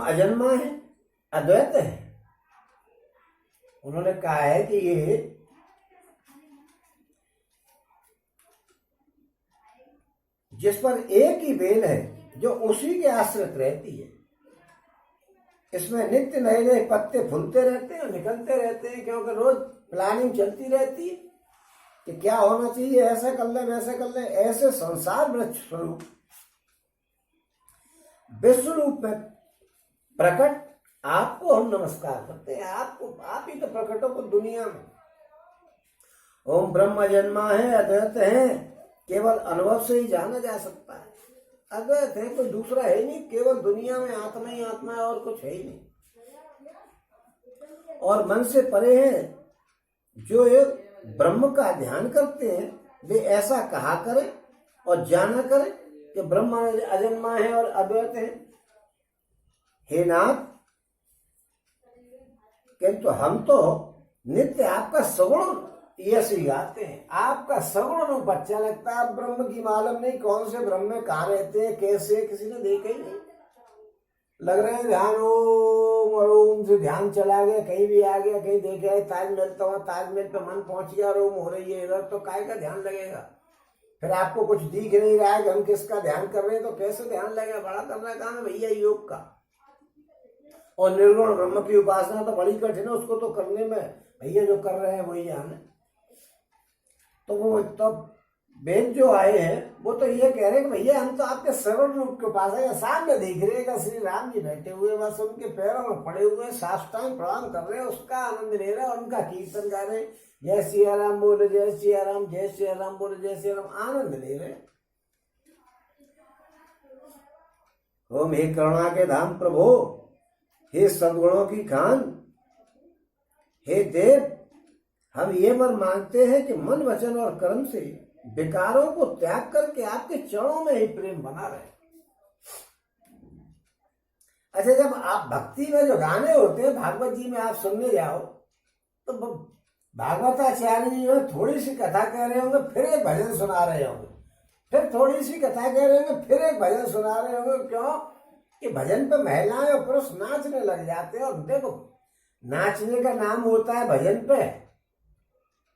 अजन्मा है, अद्वैत है। उन्होंने कहा है कि ये जिस पर एक ही बेल है जो उसी के आश्रित रहती है, इसमें नित्य नए नए पत्ते फूलते रहते हैं और निकलते रहते हैं, क्योंकि रोज प्लानिंग चलती रहती है कि क्या होना चाहिए, ऐसा कर ले वैसे कर ले। ऐसे संसार वृक्ष स्वरूप विश्व रूप में प्रकट आपको हम नमस्कार करते हैं। आपको, आप ही तो प्रकट हो दुनिया में। ओम ब्रह्म जन्मा है, अद्वैत है, केवल अनुभव से ही जाना जा सकता है। अद्वैत है, कोई दूसरा है नहीं, केवल दुनिया में आत्मा ही आत्मा है और कुछ है ही नहीं। और मन से परे है। जो एक ब्रह्म का ध्यान करते हैं वे ऐसा कहा करें और जाना करें कि ब्रह्म अजन्मा है और अद्वैत है। हे नाथ, किंतु हम तो नित्य आपका सगुण यश ही गाते हैं। आपका सगुण रूप अच्छा लगता है। ब्रह्म की मालूम नहीं कौन से ब्रह्म में कहाँ रहते हैं, कैसे, किसी ने देखा ही नहीं। लग रहे हैं ध्यान ओम और ओम से ध्यान चला गया, कहीं भी आ गया, कहीं देख गया ताजमहल, तो वहां ताजमहल पे मन पहुंच गया और ओम हो रही है इधर, तो काय का ध्यान लगेगा। फिर आपको कुछ दिख नहीं रहा है कि हम किसका ध्यान कर रहे हैं, तो कैसे ध्यान लगेगा। बड़ा करना काम है भैया योग का। और निर्गुण ब्रह्म की उपासना तो बड़ी कठिन है, उसको तो करने में भैया जो कर रहे हैं वही जान है। तो वो तब वेद जो आए हैं वो तो ये कह रहे हैं कि भैया हम तो आपके सरल रूप के पास है। सामने देख रहे हैं श्री राम जी बैठे हुए, बस उनके पैरों में पड़े हुए, साष्टांग प्रणाम कर रहे हैं, उसका आनंद ले रहे हैं, उनका कीर्तन गा रहे हैं, जय सिया राम बोले, जय सिया राम, जय सिया राम बोले, जय सिया राम, आनंद ले रहे हैं। ओम हे करुणा के धाम प्रभु, हे सद्गुणों की खान, हे देव, हम ये मन मानते हैं कि मन वचन और कर्म से विकारों को त्याग करके आपके चरणों में ही प्रेम बना रहे। अच्छा, जब आप भक्ति में जो गाने होते हैं भागवत जी में आप सुनने जाओ तो भागवताचार्य जी में थोड़ी सी कथा कह रहे होंगे, फिर एक भजन सुना रहे होंगे, फिर थोड़ी सी कथा कह रहे होंगे, फिर एक भजन सुना रहे होंगे। क्यों कि भजन पे महिलाएं और पुरुष नाचने लग जाते हैं। और देखो, नाचने का नाम होता है भजन पे,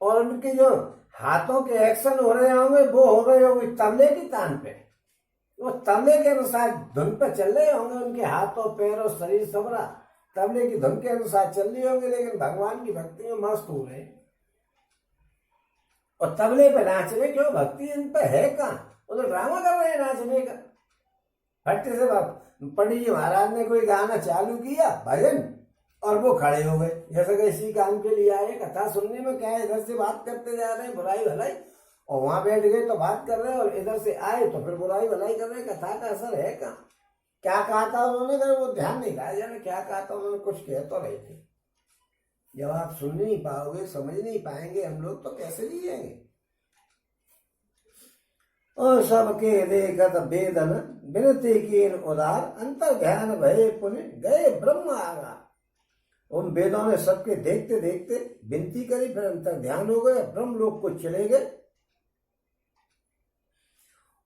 और उनके जो हाथों के एक्शन हो रहे होंगे वो हो रहे होंगे तबले की तान पे। वो तबले के अनुसार धुन पे चल रहे होंगे, उनके हाथों पैरों शरीर सबरा तबले की धुन के अनुसार चल रही होंगे, लेकिन भगवान की भक्ति में मस्त हो रहे। और तबले पे नाच रहे, क्यों? भक्ति इन पे है कहाँ? वो तो ड्रामा कर रहे हैं नाचने का। फट्टे से पंडित जी महाराज ने कोई गाना चालू किया भजन, और वो खड़े हो गए जैसे कि इसी काम के लिए आए। कथा सुनने में क्या है, इधर से बात करते जा रहे हैं बुराई भलाई, और वहां बैठ गए तो बात कर रहे हैं, और इधर से आए तो फिर बुराई भलाई कर रहे हैं। कथा का असर है कहाँ? क्या कहा था उन्होंने, अगर वो ध्यान नहीं कहा जाने क्या कहा था उन्होंने, कुछ कह तो रहे थे। जब आप सुन नहीं पाओगे, समझ नहीं पाएंगे हम लोग, तो कैसे जिएंगे? और सबके देखत वेदन विनती कीन उदार, अंतर ध्यान भय पुण्य गए ब्रह्म आगा। उन वेदों ने सबके देखते देखते विनती करी, फिर अंतर ध्यान हो गए, ब्रह्म लोक को चले गए।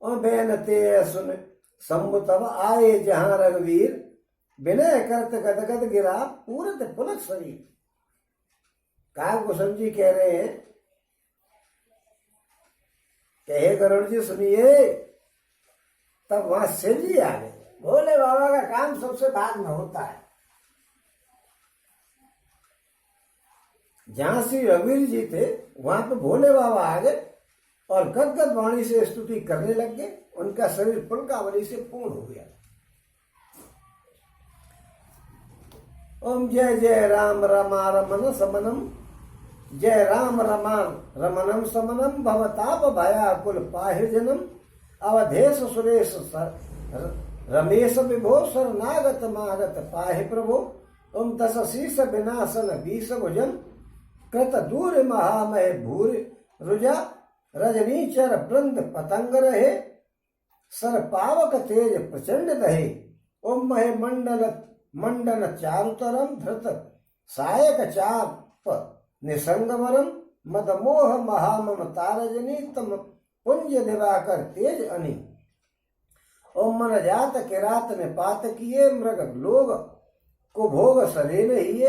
और बेनते सुन शंभु तब आए जहां रघुवीर, विनय करत गदगद गिरा पूरत पुलक शरीर। काग भूषण जी कह रहे हैं, कहे गरुड़ जी सुनिए, तब वहां शिव जी आ गए। भोले बाबा का काम सबसे बाद में होता है। जहां श्री रघुवीर जी थे वहां पे भोले बाबा आ गए और गदगद वाणी से स्तुति करने लग गए। उनका शरीर पुलकावली से पूर्ण हो गया। ओम जय जय राम रमा रमन समनम, जय राम रमा रमनम समनम, भवताप भयाकुल पाहि जनम, अवधेश सुरेश रमेश विभो, शरणागत मागत पाहि प्रभो। ओम दस शीर्ष विनाशन बीस भुजन, कृत दूर महामय भूर रुजा, रजनीचर वृंद पतंग रहे, सर पावक तेज प्रचंड दहे। ओम महे मंडल मंडन चारुतरम, धृत सायक चाप निसंगमरम, मदमोह महामम तारजनी, तम पुंज दिवाकर तेज अनि। ओम मन जात किरात ने पात किए, मृग लोग को भोग सरे नहीं,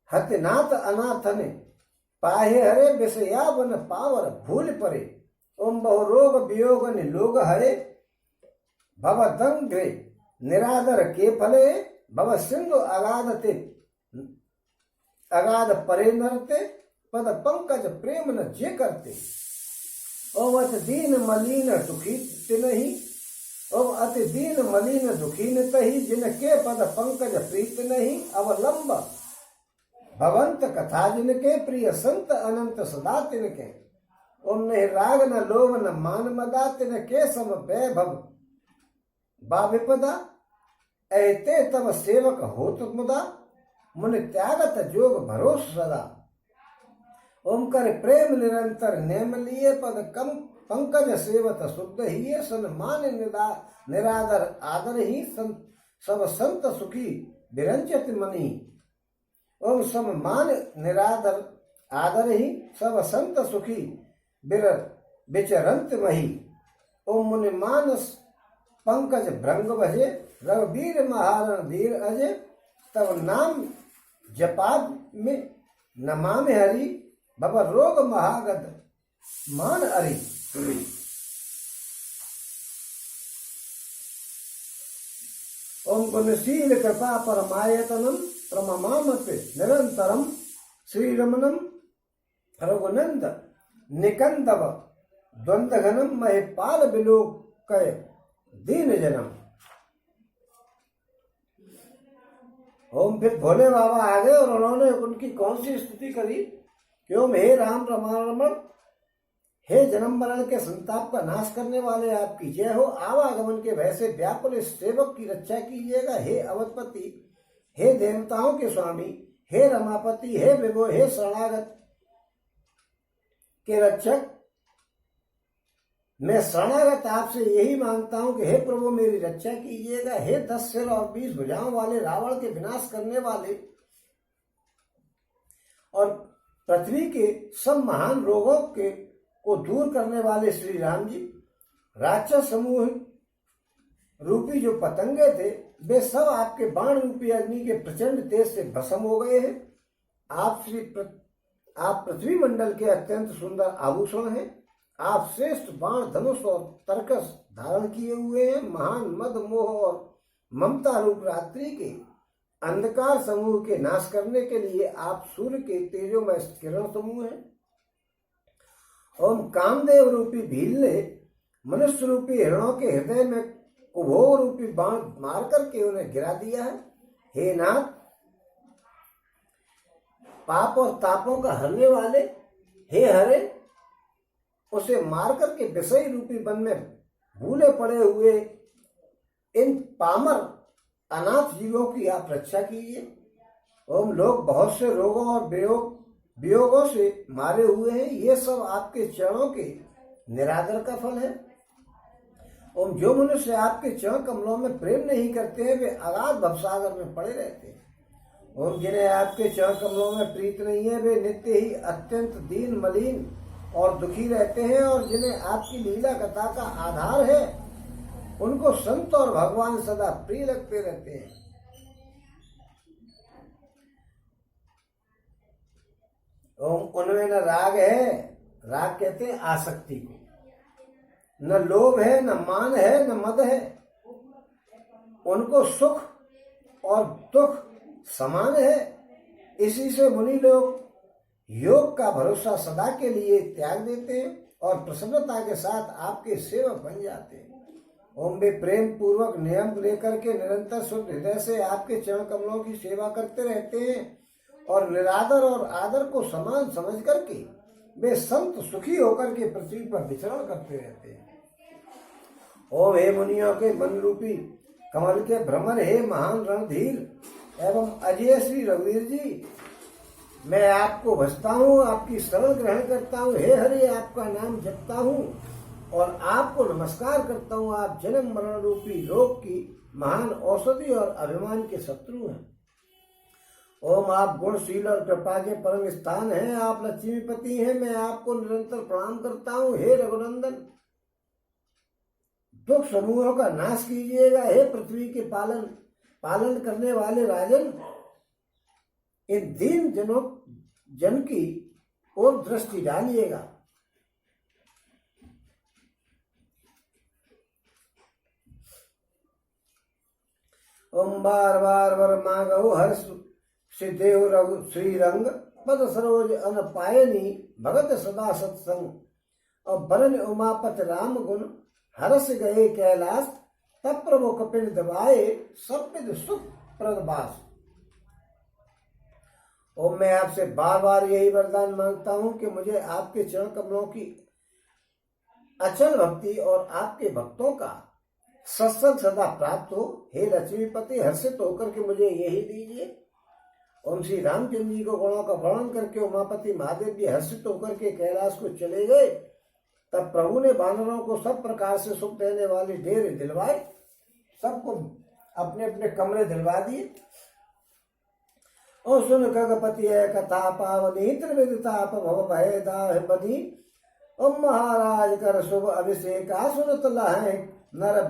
हतनाथ अनाथ ने पाहे हरे, विषया बन पावर भूल परे। ओम बहु रोग वियोग ने लोग हरे, भव दंग्रे निरादर के फले, भव सिंधु अगाध ते अगाध परे नरते, पद पंकज प्रेम न जे करते। ओम अति दीन मलिन दुखी नहीं, ओम अति दीन मलिन दुखी न तही, जिनके पद पंकज प्रीत नहीं, अवलंब भवंत कथा जिनके, प्रिय संत अनंत सदा तिनके। ओम नहीं राग न लोभ न मान मदा, तिनके सम वैभव बाविपदा, ऐते तब सेवक होत मुदा, मुनि त्यागत जोग भरोस सदा। ओम कर प्रेम निरंतर नेम लिए, पद कम पंकज सेवत शुद्ध ही, सन्मान निरादर आदर ही, सब संत सुखी विरंचित मनी। ओम सम्मान निरादर आदर ही, सब संत सुखी विचरंत मही। ओम मुनि मानस पंकज भृंग भजे, रघुवीर महारण धीर अजय, तब नाम जपाद में नमामि हरि, भव रोग महागद मान अरि। ओम गुणशील कृपा परमायतनम, प्रममामपि निरंतरम, श्रीरमणम रघुनंद निकंदव द्वंद्वघनम, महिपाल विलोकय दीन जनम। ओम फिर भोले बाबा आ गए और उन्होंने उनकी कौन सी स्तुति करी कि ओम हे राम रमारमण, हे जन्म मरण के संताप का नाश करने वाले आपकी जय हो, आवागमन के भय से व्याकुल इस सेवक की रक्षा कीजिएगा। हे अवधपति, हे देवताओं के स्वामी, हे रमापति, हे विभो, हे शरणागत के रक्षक, मैं शरणागत आपसे यही मांगता हूं कि हे प्रभु मेरी रक्षा कीजिएगा। हे 10 सिर और 20 भुजाओं वाले रावण के विनाश करने वाले और पृथ्वी के सब महान रोगों के को दूर करने वाले श्री राम जी, राक्षस समूह रूपी जो पतंगे थे वे सब आपके बाण रूपी अग्नि के प्रचंड तेज से भस्म हो गए हैं। आप पृथ्वी मंडल के अत्यंत सुंदर आभूषण हैं। आप श्रेष्ठ बाण धनुष और तरकस धारण किए हुए हैं। महान मद मोह और ममता रूप रात्रि के अंधकार समूह के नाश करने के लिए आप सूर्य के तेजोमय किरण समूह हैं। ओम कामदेव रूपी भील ने मनुष्य रूपी हिरणों के हृदय में कुभोग रूपी बाण मार करके उन्हें गिरा दिया है। हे नाथ, पाप और तापों का हरने वाले, हे हरे, उसे मार करके विषय रूपी वन में भूले पड़े हुए इन पामर अनाथ जीवों की आप रक्षा कीजिए। ओम लोग बहुत से रोगों और वियोगों से मारे हुए हैं, ये सब आपके चरणों के निरादर का फल है। ओम जो मनुष्य आपके चरण कमलों में प्रेम नहीं करते हैं वे अगाध भवसागर में पड़े रहते हैं। ओम जिन्हें आपके चरण कमलों में प्रीत नहीं है वे नित्य ही अत्यंत दीन मलिन और दुखी रहते हैं, और जिन्हें आपकी लीला कथा का आधार है उनको संत और भगवान सदा प्रिय लगते रहते हैं। ओम उनमें न राग है, राग कहते हैं आसक्ति को, न लोभ है, न मान है, न मद है। उनको सुख और दुख समान है। इसी से मुनि लोग योग का भरोसा सदा के लिए त्याग देते हैं और प्रसन्नता के साथ आपके सेवक बन जाते हैं। ओम वे प्रेम पूर्वक नियम लेकर के निरंतर शुद्ध हृदय से आपके चरण कमलों की सेवा करते रहते हैं और निरादर और आदर को समान समझ करके वे संत सुखी होकर के पृथ्वी पर विचरण करते रहते हैं। ओम हे मुनियों के मन रूपी कमल के भ्रमर, हे महान रणधीर एवं अजय श्री रघुवीर जी, मैं आपको भजता हूँ, आपकी शरण ग्रहण करता हूँ। हे हरि, आपका नाम जपता हूँ और आपको नमस्कार करता हूँ। आप जन्म मरण रूपी रोग की महान औषधि और अभिमान के शत्रु हैं। ओम आप गुणशील और कृपा के परम स्थान हैं। आप लक्ष्मीपति हैं। मैं आपको निरंतर प्रणाम करता हूँ। हे रघुनंदन, दुख समूहों का नाश कीजिएगा। हे पृथ्वी के पालन करने वाले राजन, इन दीन जन की ओर दृष्टि डालिएगा। ओम बार बार वर मांगो हर सिद्धेव रघु श्रीरंग पद सरोज अन पायनी भगत सदा सत्संग। और बरन उमापत राम गुण हरस गए कैलाश, तब प्रभु कपिल दबाए सब विद सुख प्रदबास। और मैं आपसे बार बार यही वरदान मांगता हूं कि मुझे आपके चरण कमलों की अचल भक्ति और आपके भक्तों का सत्संग सदा प्राप्त हो। हे लक्ष्मीपति, हर्षित होकर के मुझे यही दीजिए। ओम श्री रामचंद्र जी को गुणों का वर्णन करके उमापति महादेव जी हर्षित होकर के कैलाश को चले गए। तब प्रभु ने वानरों को सब प्रकार से सुख देने वाले डेरे दिलवाए, सबको अपने अपने कमरे दिलवा दिए। और सुन खगपति है कथा पावनी त्रिविधताप भव भय दाह बनी। ओम महाराज कर शुभ अभिषेका, सुनत लहै नर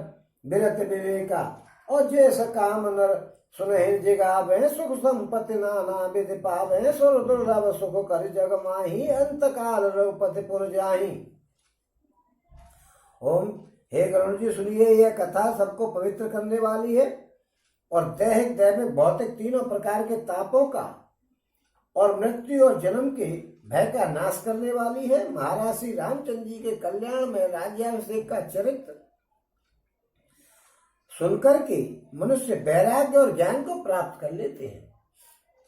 बिरत विवेका। और जैसा काम नर सुनहि जिगावे, सुख संपत्ति नाना विधि पावे। सुर दुर्लभ सुख कर जग माही, अंत काल रघुपति पुर जाही। ओम, हे गरुण जी सुनिए, यह कथा सबको पवित्र करने वाली है और दैहिक दैविक भौतिक तीनों प्रकार के तापों का और मृत्यु और जन्म के भय का नाश करने वाली है। महाराज श्री रामचंद्र जी के कल्याण में राज्याभिषेक का चरित्र सुनकर के मनुष्य वैराग्य और ज्ञान को प्राप्त कर लेते हैं।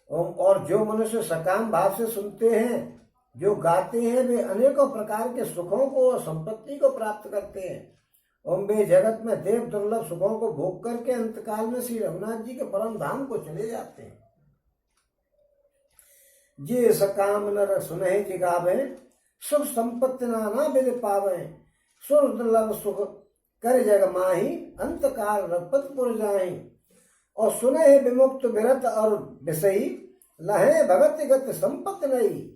और जो मनुष्य सकाम भाव से सुनते हैं, जो गाते हैं, वे अनेकों प्रकार के सुखों को और संपत्ति को प्राप्त करते हैं। ओम, वे जगत में देव दुर्लभ सुखों को भोग करके अंतकाल में श्री रघुनाथ जी के परम धाम को चले जाते हैं। जे सकाम नर सुनहि जिगावे, सुख संपत्ति नाना विधि पावे। सुर दुर्लभ सुख कर जग माही, अंतकाल रघुपति पुर जाही। और सुनहि विमुक्त विरत और विषयी, लहे भगत गत संपत्ति नहीं।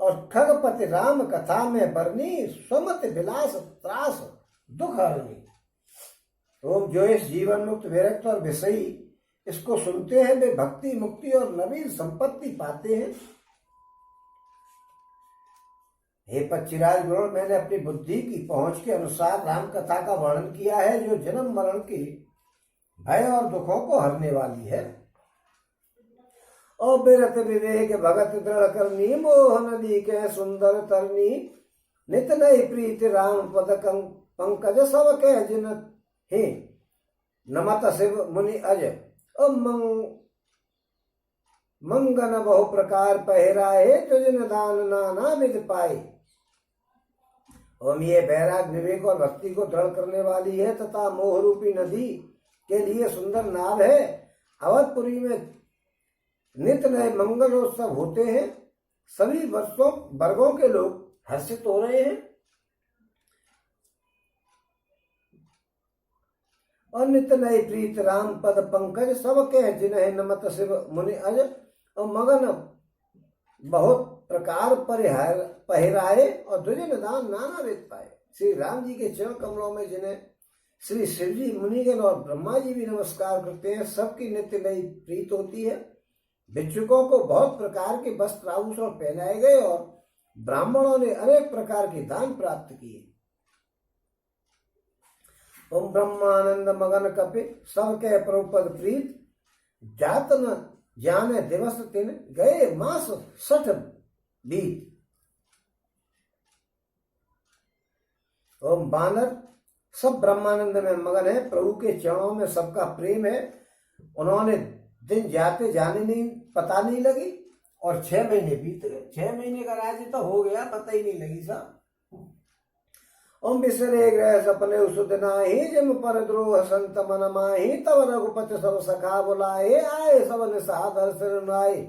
और खगपति राम कथा में बरनी, स्वमत विलास त्रास दुख हरनी। तो जो इस जीवन मुक्त विरक्त और विषयी इसको सुनते हैं, वे भक्ति मुक्ति और नवीन संपत्ति पाते हैं। हे पक्षीराज गुरुण, मैंने अपनी बुद्धि की पहुंच के अनुसार राम कथा का वर्णन किया है, जो जन्म मरण की भय और दुखों को हरने वाली है। और बिरत विवेक भगत दृढ़ करनी, मोहन दी के सुंदर तरनी। नित नई प्रीति राम पद पंकज, सब के जिन हे नमत शिव मुनि अज। मंगन बहु प्रकार पहराए, तुझन दान नाना विध पाए। ओम, ये बैराग विवेक और भक्ति को दृढ़ करने वाली है तथा मोह रूपी नदी के लिए सुंदर नाव है। अवधपुरी में नित्य नए मंगलोत्सव होते हैं, सभी वर्गों के लोग हर्षित हो रहे हैं। और नित्य नई प्रीत राम पद पंकज, सबके जिन्हें नमत शिव मुनि अज। और मगन बहुत प्रकार पहराए, और दुर्जन दान नाना वेद पाए। श्री राम जी के चरण कमलों में जिन्हें श्री शिव जी मुनिगण और ब्रह्मा जी भी नमस्कार करते हैं, सबकी नित्य नई प्रीत होती है। भिक्षुकों को बहुत प्रकार के वस्त्र आभूषण पहनाए गए और ब्राह्मणों ने अनेक प्रकार के दान प्राप्त किए। ओम, ब्रह्मानंद मगन कपि, सबके प्रभुपद प्रीत। जात न जाने दिवस तिन, गए मास 60 बीत। ओम, बानर सब ब्रह्मानंद में मगन है, प्रभु के चरणों में सबका प्रेम है। उन्होंने दिन जाते जाने नहीं पता नहीं लगी और 6 महीने बीत गए। 6 महीने का राज्य तो हो गया, पता ही नहीं लगी साहब। ओम, बिसरे ग्रह सपने उसुद नाही, जिम पर द्रोह संत मन माही। तब रघुपति सब सखा बुलाए, आए सब निसादर सिर नाए।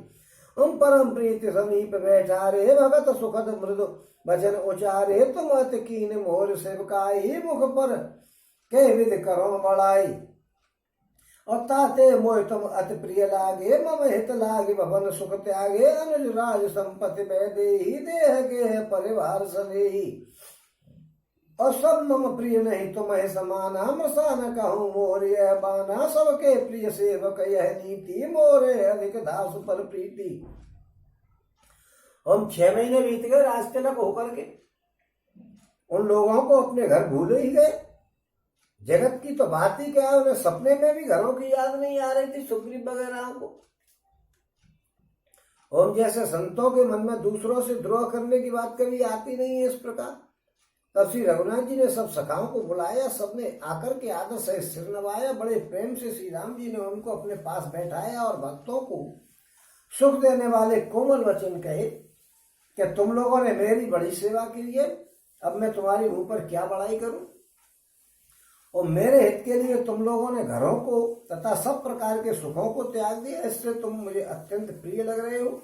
ओम, परम प्रीति समीप बैठा रे, भगत सुखद मृदु भजन उचारे। तुम अति कीन मोर सेवकाई, मुख पर कह विधि करो बड़ाई। और ताते मोह तुम अति प्रिय लागे, मम हित लागे भवन सुख त्यागे। अनुज राज संपत्ति में देही, देह गेह परिवार सनेही। और सब मम प्रिय नहीं तुम्हें समाना, मसा न कहूँ मोर यह बाना, सबके प्रिय सेवक यह नीति, मोरे अधिक दास पर प्रीति। हम 6 महीने बीत गए राज तिलक होकर के, उन लोगों को अपने घर भूल ही गए। जगत की तो बात ही क्या है, उन्हें सपने में भी घरों की याद नहीं आ रही थी सुग्रीव वगैरह को। और जैसे संतों के मन में दूसरों से द्रोह करने की बात कभी आती नहीं है इस प्रकार। तब श्री रघुनाथ जी ने सब सखाओं को बुलाया, सबने आकर के आदर से सिर नवाया, बड़े प्रेम से श्री राम जी ने उनको अपने पास बैठाया और भक्तों को सुख देने वाले कोमल वचन कहे कि तुम लोगों ने मेरी बड़ी सेवा की है, अब मैं तुम्हारी मुंह पर क्या बड़ाई करूं। और मेरे हित के लिए तुम लोगों ने घरों को तथा सब प्रकार के सुखों को त्याग दिया, इससे तुम मुझे अत्यंत प्रिय लग रहे हो।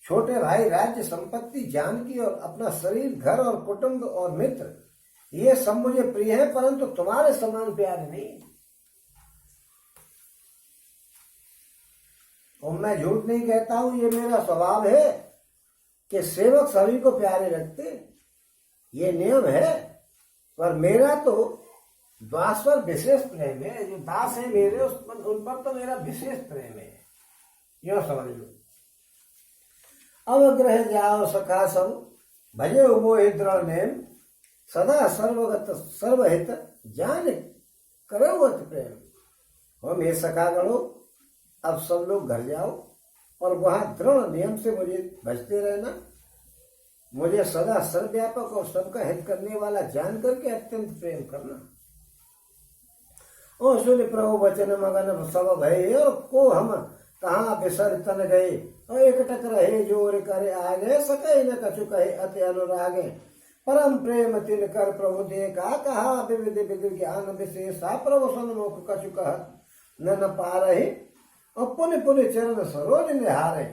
छोटे भाई राज्य संपत्ति जानकी और अपना शरीर घर और कुटुंब और मित्र ये सब मुझे प्रिय है, परंतु तुम्हारे समान प्यारे नहीं। और मैं झूठ नहीं कहता हूं, ये मेरा स्वभाव है कि सेवक सभी को प्यारे रखते, ये नियम है। पर मेरा तो दास पर विशेष प्रेम है, जो दास है मेरे उन पर तो मेरा विशेष प्रेम है, यो समझ लो। अब ग्रह जाओ सखा सब भजे मोहि दृढ़ नेम, सदा सर्वगत सर्वहित जान करवत प्रेम। हम ये सखा गणो, अब सब लोग घर जाओ और वहां दृढ़ नियम से मुझे भजते रहना, मुझे सदा सर्वव्यापक और सबका हित करने वाला जान करके अत्यंत प्रेम करना। ओ सुन प्रभु वचन मगन सब भय, और को हम कहाँ बिसर तन गए, और एकटक रहे जोर करे आगे, सके न कछु कहे अति अनुरागे। परम प्रेम तिन कर प्रभु देखा, कहा विविध विधि ज्ञान विशेषा, प्रभु सन्मुख कछु कह न पा रहे, और पुण्य पुण्य चरण सरोज निहारे।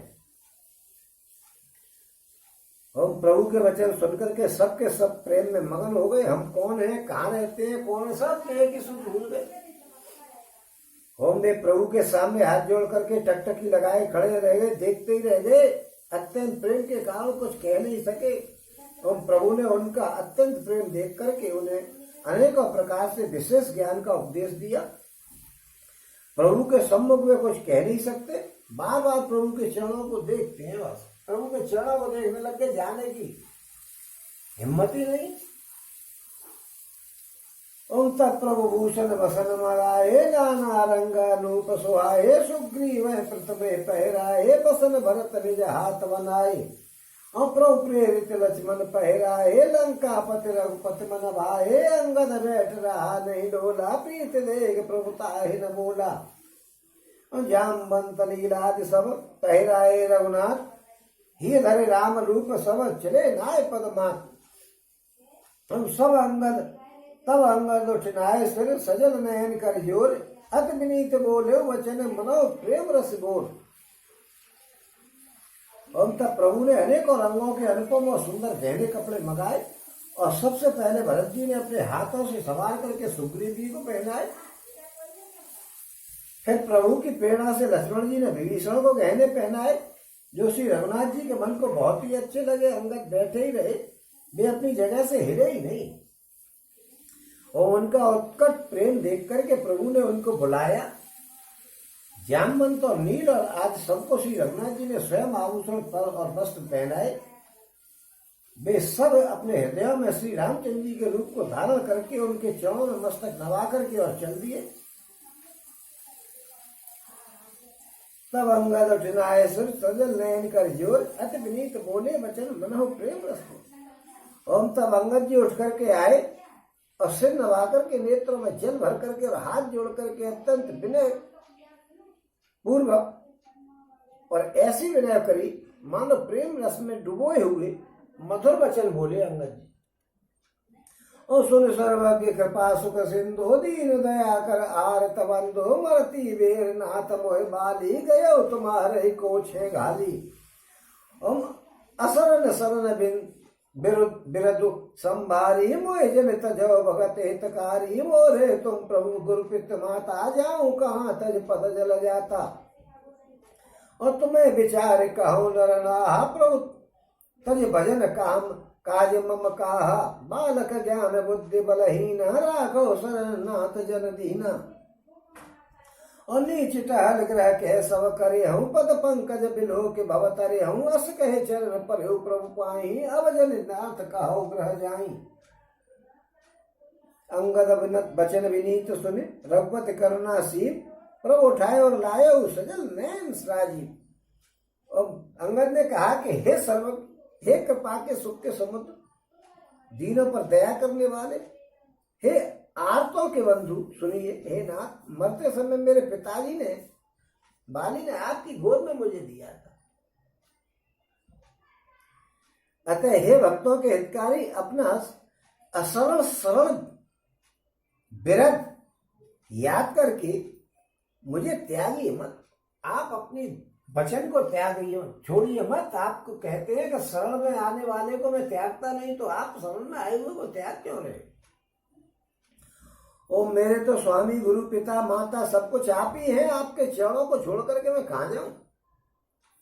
हम प्रभु के वचन सुनकर के सबके सब प्रेम में मगन हो गए। हम कौन है, कहाँ रहते हैं, कौन है, सब कहे कि सुन भूल गए। हम ने प्रभु के सामने हाथ जोड़ करके टकटकी लगाए खड़े रह गए, देखते ही रह गए। अत्यंत प्रेम के कारण कुछ कह नहीं सके। हम प्रभु ने उनका अत्यंत प्रेम देख करके उन्हें अनेकों प्रकार से विशेष ज्ञान का उपदेश दिया। प्रभु के सम्मुख में कुछ कह नहीं सकते, बार बार प्रभु के चरणों को देखते हैं, बस प्रभु के चरणों को देखने लग के जाने की हिम्मत ही नहीं। ओम तत्प्रभु भूषण वसन मराए, नाना रंग नूप सुहाए, सुग्रीव प्रथमे पहराए, बसन भरत निज हाथ बनाए। प्रभु प्रेरित लक्ष्मण पहराए, लंका पति रघुपति मन भाए, अंगद बैठ रहा नहीं डोला, प्रीत देख प्रभु ताहि न बोला। जामवंत लीलादि सब पहराए रघुनाथ, ही धरे राम रूप सब चले नाय पदमात। हम सब अंगद तब अंगद उठनाए सिर, सजल नयन कर जोर, अति विनीत बोले वचन मनो प्रेम रस बोल। हम तब प्रभु ने अनेकों रंगों के अनुपम और सुंदर गहने कपड़े मंगाए, और सबसे पहले भरत जी ने अपने हाथों से सवार करके सुग्रीव जी को पहनाए। फिर प्रभु की प्रेरणा से लक्ष्मण जी ने विभीषण को गहने पहनाए, जो श्री रघुनाथ जी के मन को बहुत ही अच्छे लगे। अंगद बैठे ही रहे, वे अपनी जगह से हिले ही नहीं। और उनका उत्कट प्रेम देख करके प्रभु ने उनको बुलाया। जामवंत और नील और आज सबको श्री रघुनाथ जी ने स्वयं आभूषण पर और वस्त्र पहनाए। वे सब अपने हृदय में श्री रामचंद्र जी के रूप को धारण करके उनके चरणों में मस्तक नवा करके और चल दिए। तब अंगद उठनाए सिर, सजल नयन कर जोर, अति विनीत बोले वचन मनहु प्रेम रस। ओम तब अंगद जी उठ करके आए और सिर नवा करके नेत्रों में जल भर करके और हाथ जोड़ करके अत्यंत विनय पूर्वक और ऐसी विनय करी मानो प्रेम रस में डुबोए हुए मधुर वचन बोले अंगद जी। और सुन सर्वज्ञ कृपा सुख सिंधु, दीन दया कर आरत बंधु, मरती बेर नाथ मोह बाली, गयो तुम्हारे को छे घाली। असरण शरण बिरदु संभारी, मोह जन तजो भगत हितकारी, मोरे तुम प्रभु गुरुपित माता, जाऊं कहाँ तज पद जल जाता। और तुम्हें विचार कहो नर नाहा, प्रभु तज भजन काम काज मम काहा बालक ज्ञान बुद्धि बलहीन राखो शरणनाथ जन दीना। और नीच टहल ग्रह कह सब करे हूँ पद पंकज बिलो के भवतरे हूँ अस कहे चरण पर प्रभु पाई अब जन नाथ कहो ग्रह जाई। अंगद बचन विनीत सुने रघुपति करुणा सील प्रभु उठाए और लाए सजल नैन राजीव। और अंगद ने कहा कि हे सर्व हे कृपा के सुख के समुद्र दीनों पर दया करने वाले हे आर्तों के बंधु सुनिए। हे नाथ मरते समय मेरे पिताजी ने बाली ने आपकी गोद में मुझे दिया था, अतः हे भक्तों के हितकारी अपना असरल सरल विरध याद करके मुझे त्यागिए मत। आप अपनी वचन को त्यागिए छोड़िए मत। आपको कहते हैं कि शरण में आने वाले को मैं त्यागता नहीं, तो आप शरण में आए हुए को त्याग क्यों रहे? ओ मेरे तो स्वामी गुरु पिता माता सब कुछ आप ही हैं, आपके चरणों को छोड़ करके मैं कहाँ जाऊं?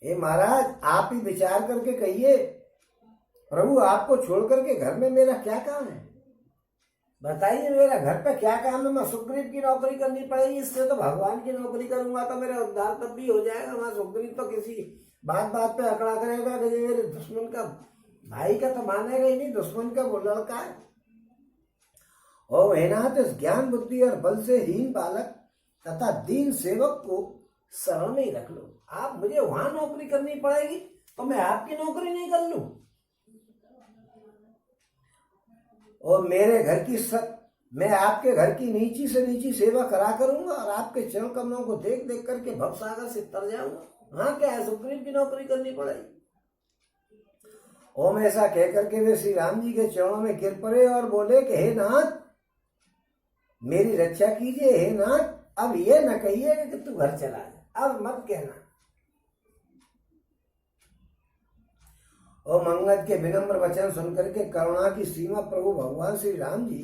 हे महाराज आप ही विचार करके कहिए प्रभु आपको छोड़ करके घर में मेरा क्या काम है? बताइए मेरा घर पे क्या काम है? मैं सुग्रीव की नौकरी करनी पड़ेगी, इससे तो भगवान की नौकरी करूंगा तो मेरा उद्धार तब भी हो जाएगा। मैं सुग्रीव तो किसी बात बात पे अकड़ा करेगा कि ये मेरे दुश्मन का भाई का तो मानेगा ही नहीं, दुश्मन का वो लड़का है। और हेनाथ इस ज्ञान बुद्धि और बल से हीन बालक तथा दीन सेवक को शरण में ही रख लो। आप मुझे वहां नौकरी करनी पड़ेगी तो मैं आपकी नौकरी नहीं कर लूं? और मेरे घर की मैं आपके घर की नीची से नीची सेवा करा करूंगा और आपके चरण कमलों को देख देख करके भवसागर से तर जाऊंगा। हाँ क्या है, सुग्रीव की नौकरी करनी पड़ेगी? ओम ऐसा कहकर के वे श्री राम जी के चरणों में गिर पड़े और बोले कि हे नाथ मेरी रक्षा कीजिए। हे नाथ अब ये न कहिए कि तू घर चला जा, अब मत कहना। और मंगत के विनम्र वचन सुनकर के करुणा की सीमा प्रभु भगवान श्री राम जी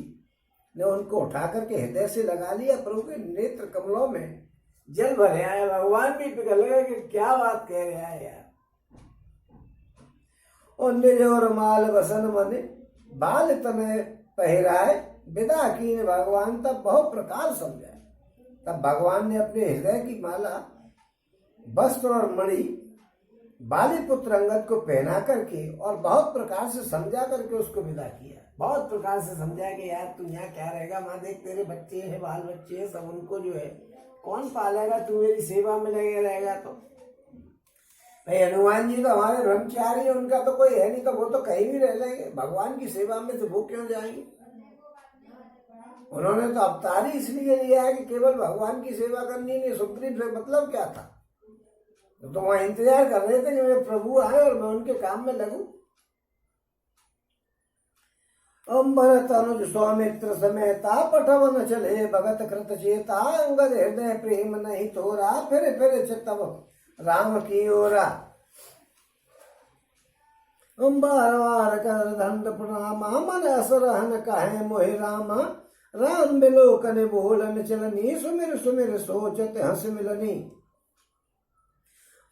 ने उनको उठा करके हृदय से लगा लिया। प्रभु के नेत्र कमलों में जल भरे आए। भगवान भी पिघल गए कि क्या बात कह रहे हैं यार। और निज और माल वसन मन बाल तने पहराए विदा की ने भगवान तब बहुत प्रकार समझाए। तब भगवान ने अपने हृदय की माला वस्त्र और मणि बाली पुत्र अंगद को पहना करके और बहुत प्रकार से समझा करके उसको विदा किया। बहुत प्रकार से समझाया कि यार तू यहाँ क्या रहेगा, माँ देख तेरे बच्चे हैं, बाल बच्चे हैं, सब उनको जो है कौन पालेगा, तू मेरी सेवा में लगे रहेगा। तो भाई हनुमान जी तो हमारे ब्रह्मचारी है, उनका तो कोई है नहीं, तो वो तो कहीं भी रह लेंगे, भगवान की सेवा में तो वो क्यों जाएंगे? उन्होंने तो अवतार ही इसलिए लिया है कि केवल भगवान की सेवा करनी नहीं। सुग्रीव से मतलब क्या था? तो वहां इंतजार कर रहे थे कि मेरे प्रभु आए और मैं उनके काम में लगूं। अम्बर तनुज सौमित्र समेता पठवन चले भगत कृत चेता अंगद हृदय प्रेम नहीं तोरा फिर फिर चितव राम की ओरा। बार बार कर दंड प्रणामा मन असरहन कहे मोहि रामा राम बिलोकन बोलन चलनी सुमिर सुमिर सोचत हंस मिलनी।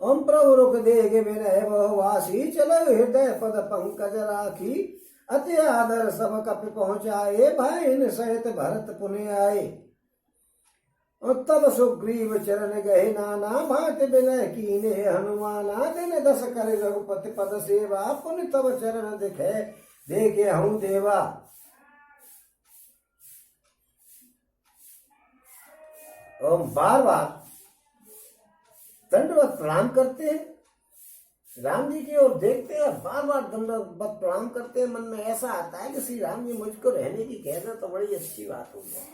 ओम प्रभु रुख देगे विनय बहुवासी चलो हृदय पद पंकज राखी अति आदर सब कप पहुँचाए भाई सहित भरत पुण्य आए। और तब सुग्रीव चरण गए नाना भात विनय कीने हनुमाना दिन दस कर रघुपति पद सेवा पुण्य तब चरण दिखे देखे हूँ देवा। और बार बार दंडवत प्रणाम करते हैं, राम जी की ओर देखते हैं और बार बार दंडवत प्रणाम करते हैं। मन में ऐसा आता है कि श्री राम जी मुझको रहने की कह रहे तो बड़ी अच्छी बात हो गई।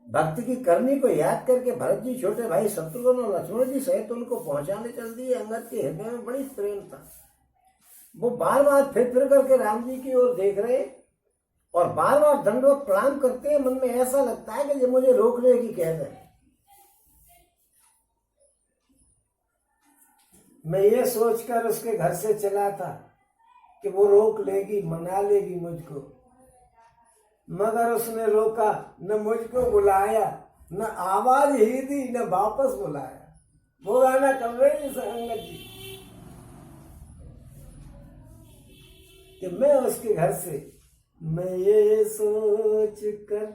भक्ति की करनी को याद करके भरत जी छोटे भाई शत्रुघ्न और लक्ष्मण जी सहित उनको पहुंचाने चल दिए। अंगद के हृदय में बड़ी प्रेम था। वो बार बार फिर करके राम जी की ओर देख रहे और बार बार दंडवत प्रणाम करते हैं। मन में ऐसा लगता है कि ये मुझे रोकने की कह रहे हैं। मैं ये सोचकर उसके घर से चला था कि वो रोक लेगी, मना लेगी मुझको, मगर उसने रोका, न मुझको बुलाया, न आवाज ही दी, न वापस बुलाया। वो गाना चल रही अंगद जी कि मैं उसके घर से, मैं ये सोच कर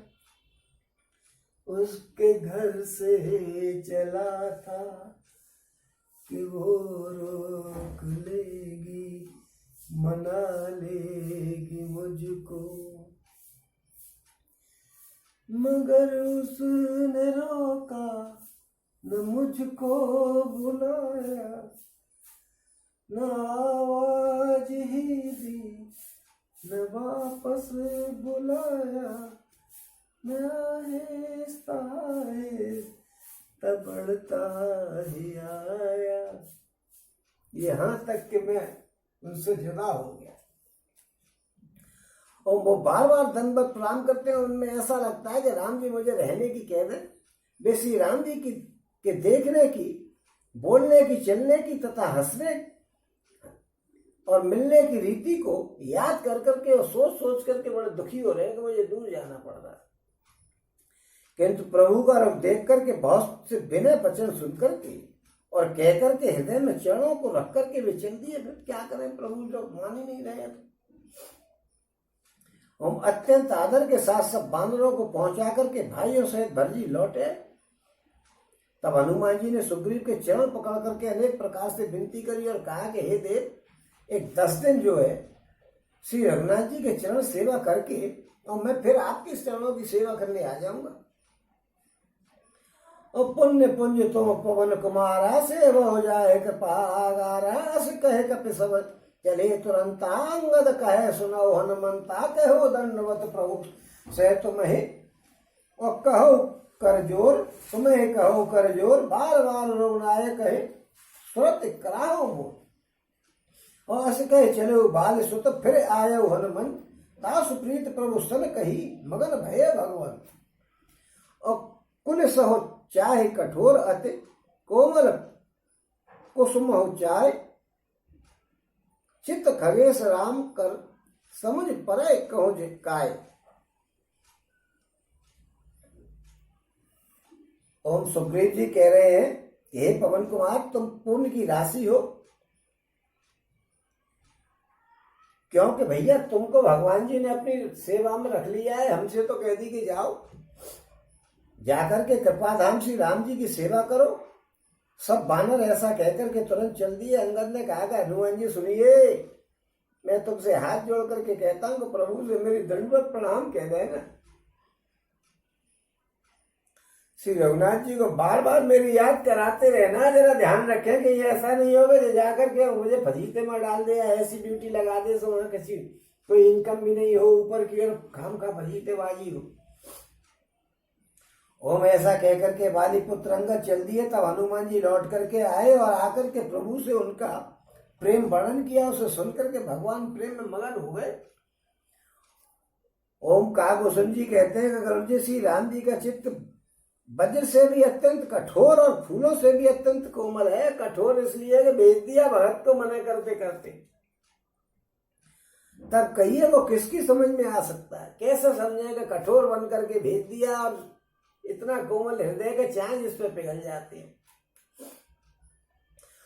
उसके घर से चला था कि वो रोक लेगी, मना लेगी मुझको, मगर उसने रोका न मुझको बुलाया, न आवाज ही दी, न वापस बुलाया, न आहिस्ता आहिस्ता बढ़ता ही आया। यहाँ तक कि मैं उनसे जुदा हो गया। और वो बार बार दंडवत प्रणाम करते हैं। उनमें ऐसा लगता है कि राम जी मुझे रहने की कह दें। वे श्री राम जी की के देखने की, बोलने की, चलने की तथा हंसने और मिलने की रीति को याद कर करके और सोच सोच करके बड़े दुखी हो रहे हैं कि मुझे दूर जाना पड़ रहा है। किंतु प्रभु का रूप देख करके, बहुत से बिना वचन सुन करके और कह करके हृदय में चरणों को रख करके वे चल दिए। फिर क्या करें, प्रभु जो मान ही नहीं रहे थे। हम अत्यंत आदर के साथ सब बानरों को पहुंचा करके भाइयों सहित भरजी लौटे। तब हनुमान जी ने सुग्रीव के चरण पकड़ करके अनेक प्रकार से विनती करी और कहा कि हे देव, एक 10 दिन जो है श्री रघुनाथ जी के चरण सेवा करके और मैं फिर आपके चरणों की सेवा करने आ जाऊंगा। और पुण्य पुंज तुम पवन कुमारा से हो जाए कृपागारा, कहे कपि सब चले तुरंता, अंगद कहे सुनो हनुमंता, कहो दंडवत प्रभु से तुम्हें और कहो कर जोर, तुम्हें कहो कर जोर, बार बार रघुनायक कहे सुरत कराओ बोल। और अस कहे चले बाल सुत, फिर आयो हनुमंत, तासु प्रीत प्रभु सन कही, मगन भय भगवंत। और कुल सहो चाहे कठोर अति कोमल, कुसुम हो चाहे चित्त खगेश राम कर, समझ परे कहो जे काय। ओम सुग्रीव जी कह रहे हैं, हे पवन कुमार, तुम पुण्य की राशि हो, क्योंकि भैया तुमको भगवान जी ने अपनी सेवा में रख लिया है। हमसे तो कह दी कि जाओ, जाकर के कृपाधाम श्री राम जी की सेवा करो। सब बानर ऐसा कहकर के तुरंत चल दिए। अंगद ने कहा कि हनुमान जी सुनिए, मैं तुमसे हाथ जोड़ करके कहता हूं कि प्रभु से मेरी दंडवत प्रणाम कह देना। श्री रघुनाथ जी को बार बार मेरी याद कराते रहना, जरा ध्यान रखें कि ये ऐसा नहीं होगा जो जाकर के मुझे फजीते में डाल दे, ऐसी ड्यूटी लगा दे सो वहां किसी कोई इनकम भी नहीं हो, ऊपर की ओर खाम खा फजीतेबाजी हो। ओम ऐसा कहकर के वाली पुत्र अंगद चल दिए। तब हनुमान जी लौट करके आए और आकर के प्रभु से उनका प्रेम वर्णन किया। उसे सुनकर के भगवान प्रेम में मगन हो गए। ओम कागभूषण जी कहते हैं कि अगर श्री राम जी का चित्त वज्र से भी अत्यंत कठोर और फूलों से भी अत्यंत कोमल है। कठोर इसलिए कि भेज दिया भरत को मना करते करते। तब कहिए वो किसकी समझ में आ सकता है, कैसे समझेगा? कठोर बन करके भेज दिया और इतना कोमल हृदय के चांद इस पे पिघल जाते हैं।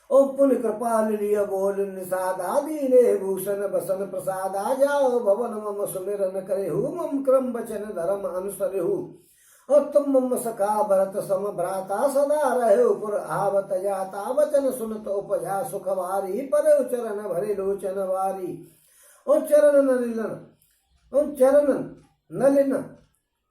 ओम पुण्य कृपाल लिया बोल निषाद आदि ने भूषण बसन प्रसाद, आ जाओ भवन मम सुमिरन करे हूँ, मम क्रम वचन धर्म अनुसरे हूँ। और तुम मम सखा भरत सम भ्राता, सदा रहे पुर आवत जाता, वचन सुनत उपजा सुखवारी, पर चरण भरे लोचन वारी। और चरण नलिन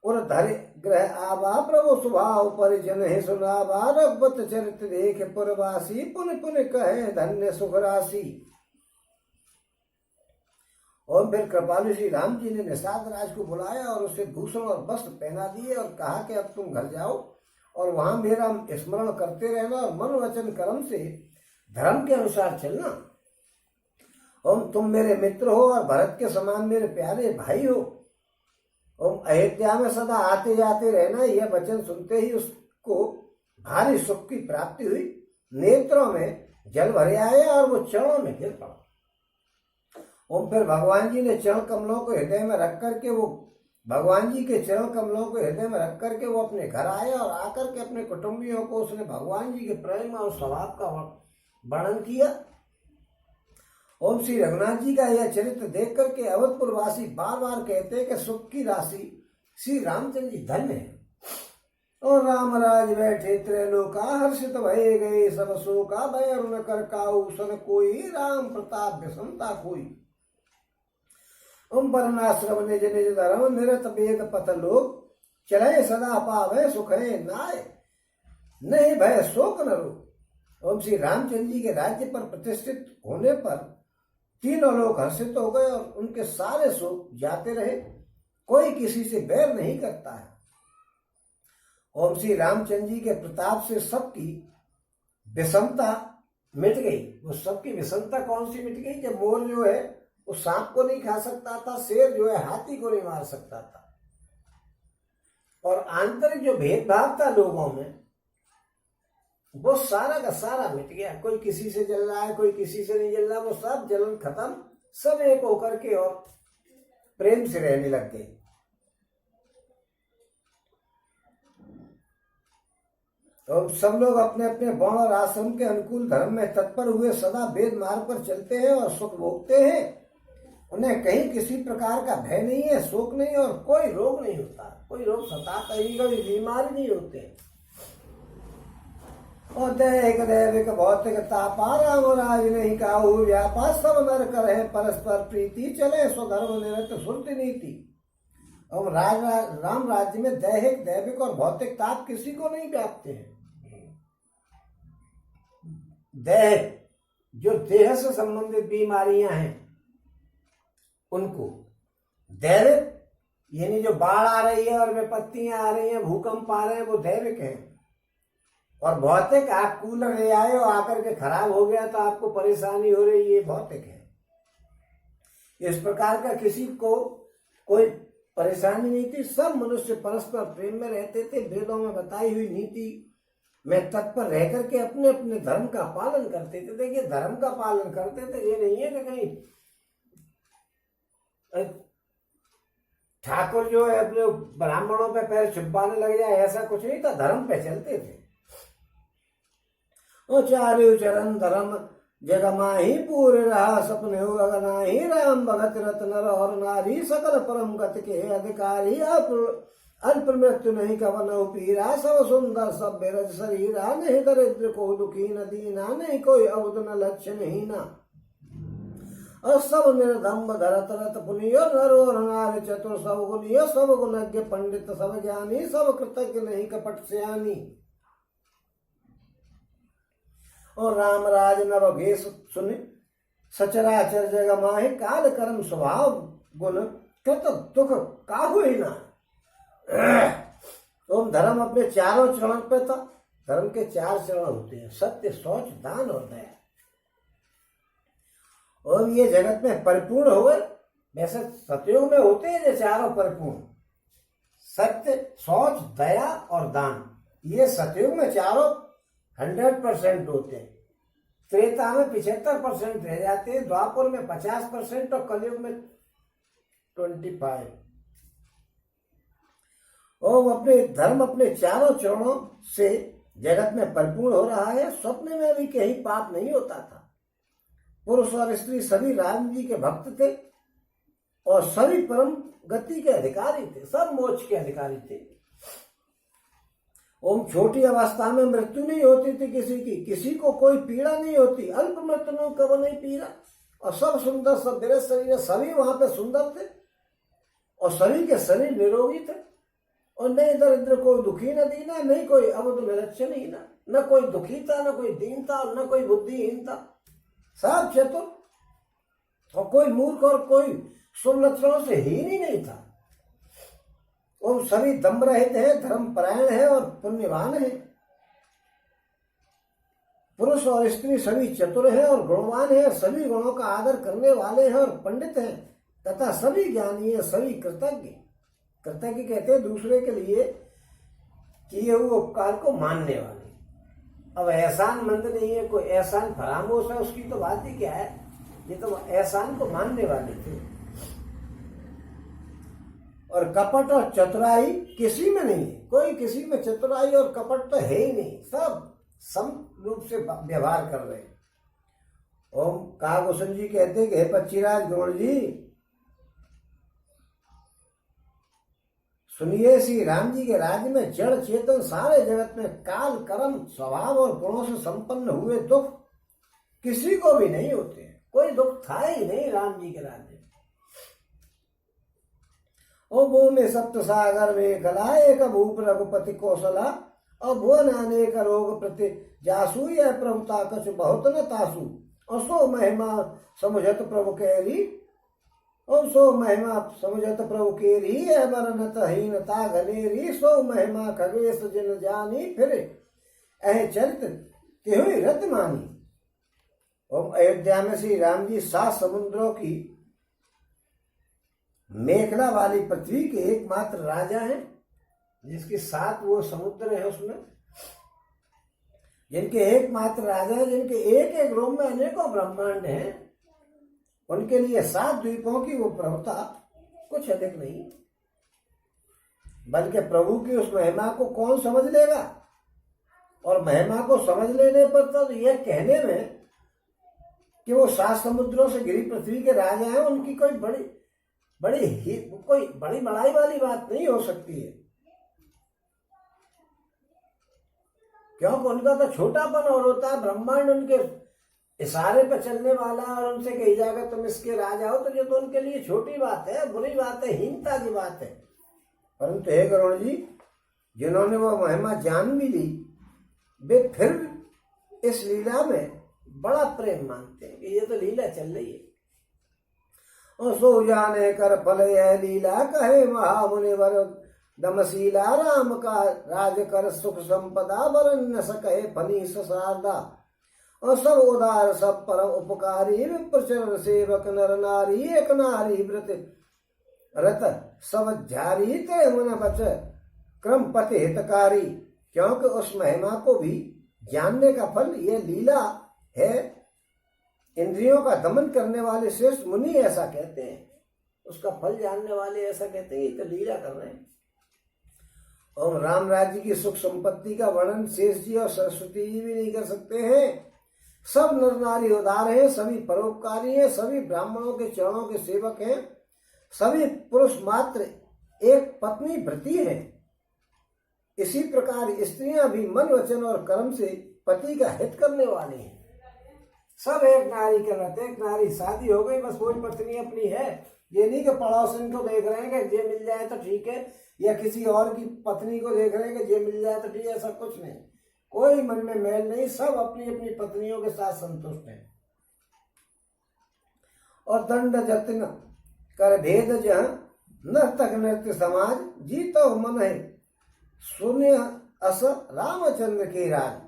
और धरे ग्रह आबा, प्रभु स्वभाव परिजन है सुनाबा, रघुपत चरित देख पुरवासी, पुन पुन कहे धन्य सुख राशि। और फिर कृपालु श्री राम जी ने निषाद राज को बुलाया और उसे भूषण और वस्त्र पहना दिए और कहा कि अब तुम घर जाओ और वहां मेरा स्मरण करते रहना और मन वचन कर्म से धर्म के अनुसार चलना। और तुम मेरे मित्र हो और भरत के समान मेरे प्यारे भाई हो। और अयोध्या में सदा आते जाते रहना। यह वचन सुनते ही उसको भारी सुख की प्राप्ति हुई। नेत्रों में जल भरे आया और वो चरणों में गिर पड़ा। और फिर भगवान जी ने चरण कमलों को हृदय में रख करके वो भगवान जी के चरण कमलों को हृदय में रख करके वो अपने घर आया और आकर के अपने कुटुंबियों को उसने भगवान जी के प्रेम और स्वभाव का वर्णन किया। ओम श्री रघुनाथ जी का यह चरित्र देख करके अवधपुर वासी बार बार कहते हैं कि सुख की राशि श्री रामचंद्र जी धन्य है। और राम राज बैठे त्रैलोका हर्षित भये गए सब शोका भय अरुण कर काऊ सन कोई राम प्रताप विषमता कोई। ओम परनाश्रम निज निज धर्म निरत वेद पथ लोक चले सदा पावे सुखे नाय नहीं भय शोक न रो। ओम श्री रामचंद्र जी के राज्य पर प्रतिष्ठित होने पर तीनों लोग हर्षित हो गए और उनके सारे शोक जाते रहे, कोई किसी से बैर नहीं करता है। ओम श्री रामचंद्र जी के प्रताप से सबकी विषमता मिट गई। वो सबकी विषमता कौन सी मिट गई? जब मोर जो है वो सांप को नहीं खा सकता था, शेर जो है हाथी को नहीं मार सकता था, और आंतरिक जो भेदभाव था लोगों में वो सारा का सारा मिट गया। कोई किसी से जल रहा है, कोई किसी से नहीं जल रहा, वो सब जलन खत्म, सब एक होकर के और प्रेम से रहने लग गए। और सब लोग अपने अपने वर्ण और आश्रम के अनुकूल धर्म में तत्पर हुए सदा वेद मार्ग पर चलते हैं और सुख भोगते हैं। उन्हें कहीं किसी प्रकार का भय नहीं है, शोक नहीं, और कोई रोग नहीं होता, कोई रोग सताता ही, कोई बीमारी नहीं होते। और दैहिक दैविक भौतिक तापा राम राज नहीं काहू व्यापा सब नर करे परस्पर प्रीति चले स्वधर्म निरत सुरति नीति। और राम राज्य में दैहिक दैविक और भौतिक ताप किसी को नहीं व्यापते हैं। दैहिक जो देह से संबंधित बीमारियां हैं उनको, दैविक यानी जो बाढ़ आ रही है और विपत्तियां आ रही हैं, भूकंप आ रहे हैं, वो दैविक है। और भौतिक आप कूलर ले आए और आकर के खराब हो गया तो आपको परेशानी हो रही, ये भौतिक है। इस प्रकार का किसी को कोई परेशानी नहीं थी, सब मनुष्य परस्पर प्रेम में रहते थे। वेदों में बताई हुई नीति में तत्पर रह करके अपने अपने धर्म का पालन करते थे। देखिए धर्म का पालन करते थे, ये नहीं है कि कहीं ठाकुर जो है अपने ब्राह्मणों पे पैर छुपाने लग जाए, ऐसा कुछ नहीं था, धर्म पे चलते थे। चारु चरण धर्म जगमाही पूरे रहा सपने हो अगनाही राम भगत रत्नर और नारी सकल परम गति के अधिकारी अल्प मृत्यु नहीं कवन पीरा सब सुंदर सब बेरज शरीरा नहीं दरिद्र को दुखी न दीना नहीं कोई अवध न लक्ष्य नहीं ना और सब निर्धम्ब धरत रत पुनियो नर और नारी चतुर सब गुनियो सब गुणज्ञ पंडित सब ज्ञानी सब कृतज्ञ नहीं कपट सयानी। और राम राज नव भेष सुन सचराचर जग माहे काल कर्म स्वभाव गुण कृत दुख काहू ही ना। तो धर्म अपने चारों चरण पे था। धर्म के चार चरण होते हैं, सत्य शौच दान और दया। और ये जगत में परिपूर्ण हो गए। वैसे सतयुग में होते हैं ये चारों परिपूर्ण, सत्य शौच दया और दान। ये सतयुग में चारों 100% होते हैं। त्रेता में 75% रह जाते हैं, द्वापर में 50% और कलयुग में 25। और अपने धर्म अपने चारों चरणों से जगत में परिपूर्ण हो रहा है। स्वप्न में भी कहीं पाप नहीं होता था। पुरुष और स्त्री सभी राम जी के भक्त थे और सभी परम गति के अधिकारी थे, सब मोक्ष के अधिकारी थे। ओम छोटी अवस्था में मृत्यु नहीं होती थी किसी की, किसी को कोई पीड़ा नहीं होती। अल्प मृत्यु कब नहीं पीड़ा। और सब सुंदर सब बेरे शरीर, सभी वहां पे सुंदर थे और सभी के शरीर निरोगी थे। और नहीं दरिद्र कोई दुखी न दीना, नहीं कोई अवध निरक्षण ही ना, न कोई दुखी था, न कोई दीन था, न कोई बुद्धिहीन था। सब चतुर और कोई मूर्ख और कोई शुभ लक्षणों से हीन ही नहीं था। और सभी दम्भ रहित है, धर्म परायण है और पुण्यवान है। पुरुष और स्त्री सभी चतुर है और गुणवान है, सभी गुणों का आदर करने वाले हैं और पंडित हैं तथा सभी ज्ञानी है, सभी कृतज्ञ। कृतज्ञ कहते हैं दूसरे के लिए किए हुए उपकार को मानने वाले। अब एहसान मंद नहीं है, कोई एहसान फरामोश है, उसकी तो बात ही क्या है। ये तो एहसान को मानने वाले थे। और कपट और चतुराई किसी में नहीं है। कोई किसी में चतुराई और कपट तो है ही नहीं, सब सम रूप से व्यवहार कर रहे हैं। ओम कागभूषण जी कहते हैं कि हे पक्षीराज गौड़ जी, सुनिए, श्री राम जी के राज्य में जड़ चेतन सारे जगत में काल कर्म स्वभाव और गुणों से संपन्न हुए दुख किसी को भी नहीं होते। कोई दुख था ही नहीं राम जी के राज्य में। ओ भू में सप्त सागर में कला एक भूप रघुपति कौशला और भुवन अनेक रोग प्रति जासु यह प्रभुता कछु बहुत न तासु असो महिमा समुझत प्रभु केरी और सो महिमा समुझत प्रभु केरी है बरनत हीनता घनेरी सो महिमा खगेश जिन जानी फिर ऐ चरित त्यों रत मानी। और अयोध्या में श्री राम जी 7 समुद्रों की मेखला वाली पृथ्वी के एकमात्र राजा हैं, जिसके 7 वो समुद्र है, उसमें जिनके एकमात्र राजा हैं, जिनके एक एक रोम में अनेकों ब्रह्मांड हैं, उनके लिए 7 द्वीपों की वो प्रभुता कुछ अधिक नहीं। बल्कि प्रभु की उस महिमा को कौन समझ लेगा। और महिमा को समझ लेने पर तो यह कहने में कि वो 7 समुद्रों से घिरी पृथ्वी के राजा हैं, उनकी कोई बड़ी बड़ाई वाली बात नहीं हो सकती है, क्योंकि उनका तो छोटापन और होता है। ब्रह्मांड उनके इशारे पर चलने वाला और उनसे कही जाएगा तुम इसके राजा हो, तो ये तो उनके लिए छोटी बात है, बुरी बात है, हीनता की बात है। परंतु हे गरुड़ जी, जिन्होंने वो महिमा जान भी ली, वे फिर इस लीला में बड़ा प्रेम मानते हैं कि ये तो लीला चल रही है। और सो जाने कर फल यह लीला कहे महामुनिवर दमशीला राम का राज कर सुख संपदा वरन न सके फनी शारदा। और सब उदार सब परम उपकारी विप्रचरण सेवक नर नारी एक नारी व्रत रत सब झारी ते मन बच क्रम पति हितकारी। क्योंकि उस महिमा को भी जानने का फल यह लीला है। इंद्रियों का दमन करने वाले श्रेष्ठ मुनि ऐसा कहते हैं, उसका फल जानने वाले ऐसा कहते हैं, तो लीला कर रहे हैं। और राम राज्य की सुख संपत्ति का वर्णन शेष जी और सरस्वती जी भी नहीं कर सकते हैं। सब नर नारी उदार हैं, सभी परोपकारी हैं, सभी ब्राह्मणों के चरणों के सेवक हैं, सभी पुरुष मात्र एक पत्नी व्रती हैं। इसी प्रकार स्त्रियां भी मन वचन और कर्म से पति का हित करने वाली हैं। सब एक नारी के रहते, एक नारी शादी हो गई बस कोई पत्नी अपनी है। ये नहीं कि पड़ोसन को देख रहे हैं कि ये मिल जाए तो ठीक है, या किसी और की पत्नी को देख रहे हैं कि ये मिल जाए तो ठीक है, ऐसा कुछ नहीं। कोई मन में मैल नहीं, सब अपनी अपनी पत्नियों के साथ संतुष्ट हैं। और दंड जतन कर भेद जह नर्तक नृत्य समाज जीतो मन है सुन्य अस रामचंद्र के राज।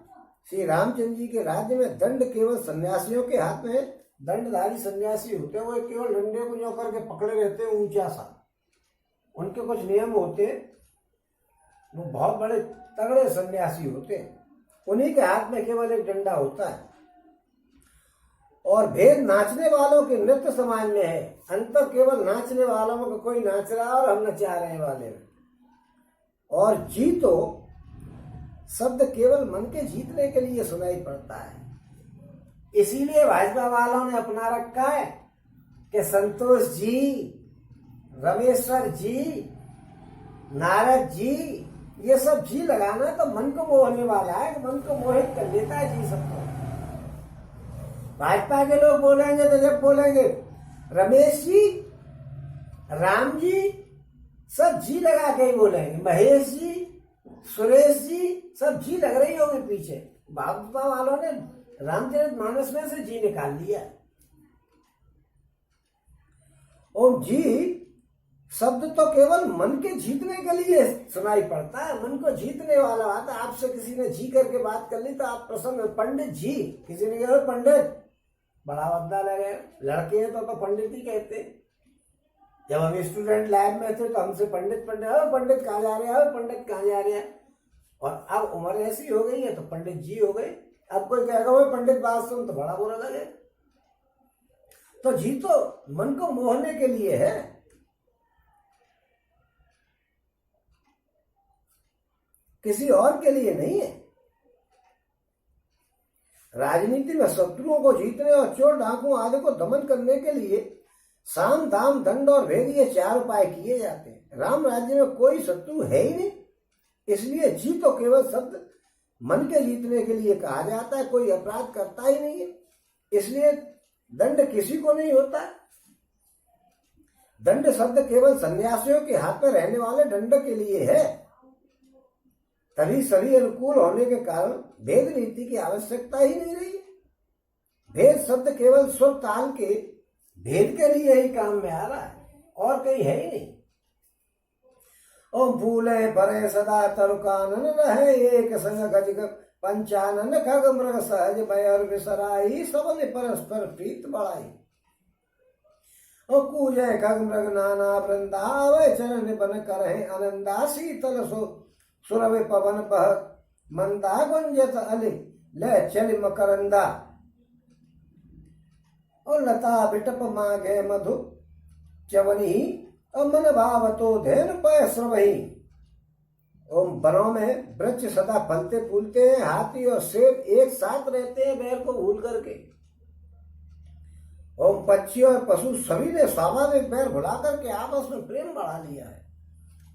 श्री रामचंद्र जी के राज्य में दंड केवल सन्यासियों के हाथ में, दंडधारी सन्यासी होते हैं, वो केवल डंडे को जो करके पकड़े रहते हैं ऊंचा सा। उनके कुछ नियम होते, वो बहुत बड़े तगड़े सन्यासी होते हैं, उन्हीं के हाथ में केवल एक डंडा होता है। और भेद नाचने वालों के नृत्य समाज में है, अंतर केवल नाचने वालों में, कोई नाच रहा और हम नचा रहे वाले में। और जीतो शब्द केवल मन के जीतने के लिए सुनाई पड़ता है। इसीलिए भाजपा वालों ने अपना रखा है कि संतोष जी, रमेश्वर जी, नारद जी, ये सब जी लगाना तो मन को मोहने वाला है, कि मन को मोहित कर लेता है जी सबको। भाजपा के लोग बोलेंगे तो जब बोलेंगे रमेश जी, राम जी, सब जी लगा के ही बोलेंगे, महेश जी, सुरेश जी, सब जी लग रही होगी पीछे। भाजपा वालों ने रामचरितमानस में से जी निकाल लिया। और जी शब्द तो केवल मन के जीतने के लिए सुनाई पड़ता है, मन को जीतने वाला आता है। आपसे किसी ने जी करके बात कर ली तो आप प्रसन्न, पंडित जी, किसी ने कहा पंडित, बड़ा बदला लगे, लड़के हैं तो पंडित ही कहते। जब हम स्टूडेंट लाइफ में थे तो हमसे पंडित पंडित कहाँ जा रहे हैं, पंडित कहाँ जा रहे हैं। और अब उम्र ऐसी हो गई है तो पंडित जी हो गए। अब कोई कहेगा वो पंडित बात सुन तो बड़ा बुरा लगे। तो जी तो मन को मोहने के लिए है। किसी और के लिए नहीं है। राजनीति में शत्रुओं को जीतने और चोर डाकू आदि को दमन करने के लिए साम दाम दंड और भेद ये 4 उपाय किए जाते हैं। राम राज्य में कोई शत्रु है ही नहीं, इसलिए जी तो केवल शब्द मन के जीतने के लिए कहा जाता है। कोई अपराध करता ही नहीं है, इसलिए दंड किसी को नहीं होता। दंड शब्द केवल सन्यासियों के हाथ में रहने वाले दंड के लिए है। तभी सभी अनुकूल होने के कारण भेद नीति की आवश्यकता ही नहीं रही। भेद शब्द केवल सुर ताल के भेद के लिए ही काम में आ रहा है, और कहीं है ही नहीं। ओम फूले भरे सदा तरुकानन रहे, एक संग गज पंचानन खग मृग सहज भयर विसराई, सबने परस्पर प्रीत बढ़ाई। और कूजे खग मृग नाना वृंदावे, चरण बन करहे आनंदा, शीतल सुरवे पवन बह मंदा, गुंजत अली ले चल मकरंदा। और लता बिटप मागे मधु चवनी, और मन भाव तो धेनु पय श्रवही। ओम वनों में वृक्ष सदा फलते फूलते हैं, हाथी और शेर एक साथ रहते हैं बैर को भूल करके। ओम पक्षी और पशु सभी ने स्वाभाविक बैर भुला करके आपस में प्रेम बढ़ा लिया है।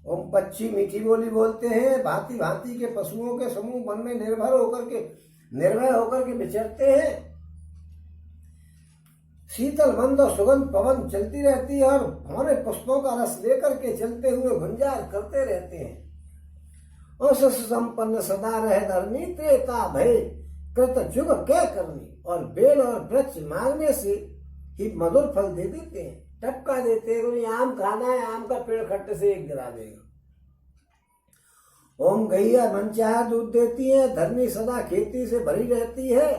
ओम पक्षी मीठी बोली बोलते हैं, भांति भांति के पशुओं के समूह वन में निर्भय होकर के विचरते हैं। शीतल मंद और सुगंध पवन चलती रहती है, और भौरे पुष्पों का रस लेकर के चलते हुए गुंजार करते रहते हैं। और संपन्न सदा रहे धरनी, त्रेता भय कृत जुग क्या करनी। और बेल और वृक्ष मांगने से ही मधुर फल दे देते हैं, टपका देते हैं। आम खाना है, आम का पेड़ खट्टे से एक गिरा देगा। ओम गैया मनचाहा दूध देती है, धरनी सदा खेती से भरी रहती है।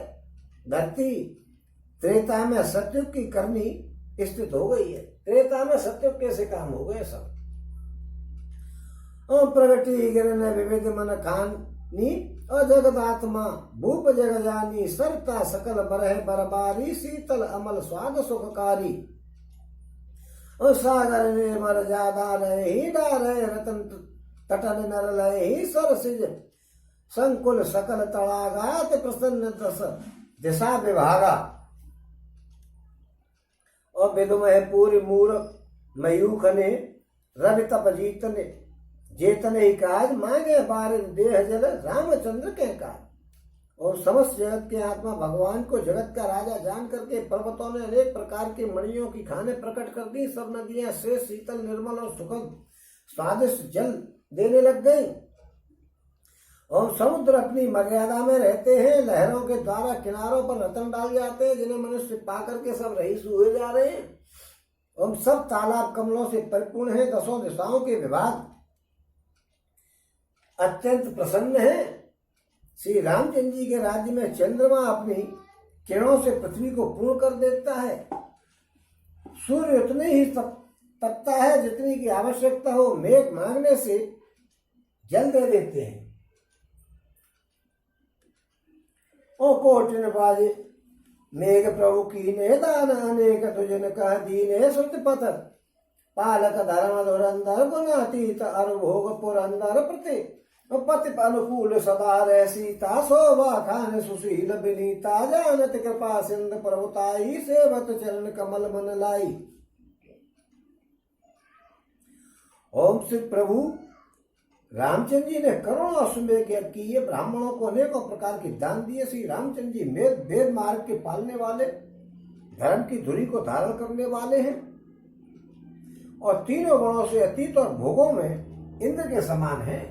धरती त्रेता में सत्युग की करनी स्थित हो गई है। त्रेता में सत्युग कैसे काम हो गए सब। ओम प्रगति गिरन विविध मन खानी, और जगदात्मा भूप जग जानी, सरता सकल बरह बरबारी, शीतल अमल स्वाद सुखकारी। और सागर निर्मल ज्यादा रहे ही डारे, रतन तटन नर लय ही सरसिज, संकुल सकल तड़ागात, प्रसन्न दस दिशा विभागा। और विदुमय पूरी मूर्ख मयूख ने रवि तप जीतने जेतने ही काज, मांगे बारिद देह जल रामचंद्र के काज। और समस्त जगत के आत्मा भगवान को जगत का राजा जान करके पर्वतों ने अनेक प्रकार की मणियों की खाने प्रकट कर दी। सब नदियां से शीतल निर्मल और सुखद स्वादिष्ट जल देने लग गई। और समुद्र अपनी मर्यादा में रहते हैं, लहरों के द्वारा किनारों पर रतन डाल जाते हैं, जिन्हें मनुष्य पा करके सब रईस हुए जा रहे हैं। और सब तालाब कमलों से परिपूर्ण है, 10 दिशाओं के विभाग अत्यंत प्रसन्न है। श्री रामचंद्र जी के राज्य में चंद्रमा अपनी किरणों से पृथ्वी को पूर्ण कर देता है। सूर्य उतने ही तपता है जितनी की आवश्यकता हो, मेघ मांगने से जल दे देते हैं। ओ कोटिन बाजे मेघ प्रभु की ने दान, अनेक तुझन कह दीने श्रुति पथ, पालक धर्म धुरंधर गुणातीत अनुभोग पुरंदर प्रति, पति अनुकूल सदा रह सीता, शोभा खान सुशील विनीता, जानत कृपा सिंध प्रभुताई, सेवत चरण कमल मन लाई। ओम श्री प्रभु रामचंद्र जी ने करोड़ों अश्वमेध यज्ञ किए, ब्राह्मणों को अनेकों प्रकार के दान दिए। श्री रामचंद्र जी वेद मार्ग के पालने वाले, धर्म की धुरी को धारण करने वाले हैं, और तीनों गुणों से अतीत और भोगों में इंद्र के समान हैं।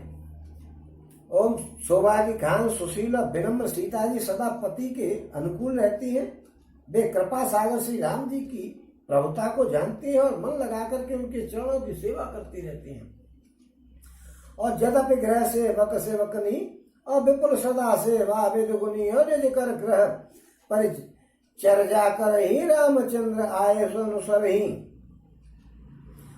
ओम शोभा की खान सुशील विनम्र सीता जी सदा पति के अनुकूल रहती है। वे कृपा सागर श्री राम जी की प्रभुता को जानती है और मन लगा करके उनके चरणों की सेवा करती रहती हैं। और जदपि ग्रह सेवक सेवकनी, और विपुल सदा सेवा विद गुनी, और निज कर ग्रह परिचर्या कर ही, रामचंद्र आये अनुसर ही।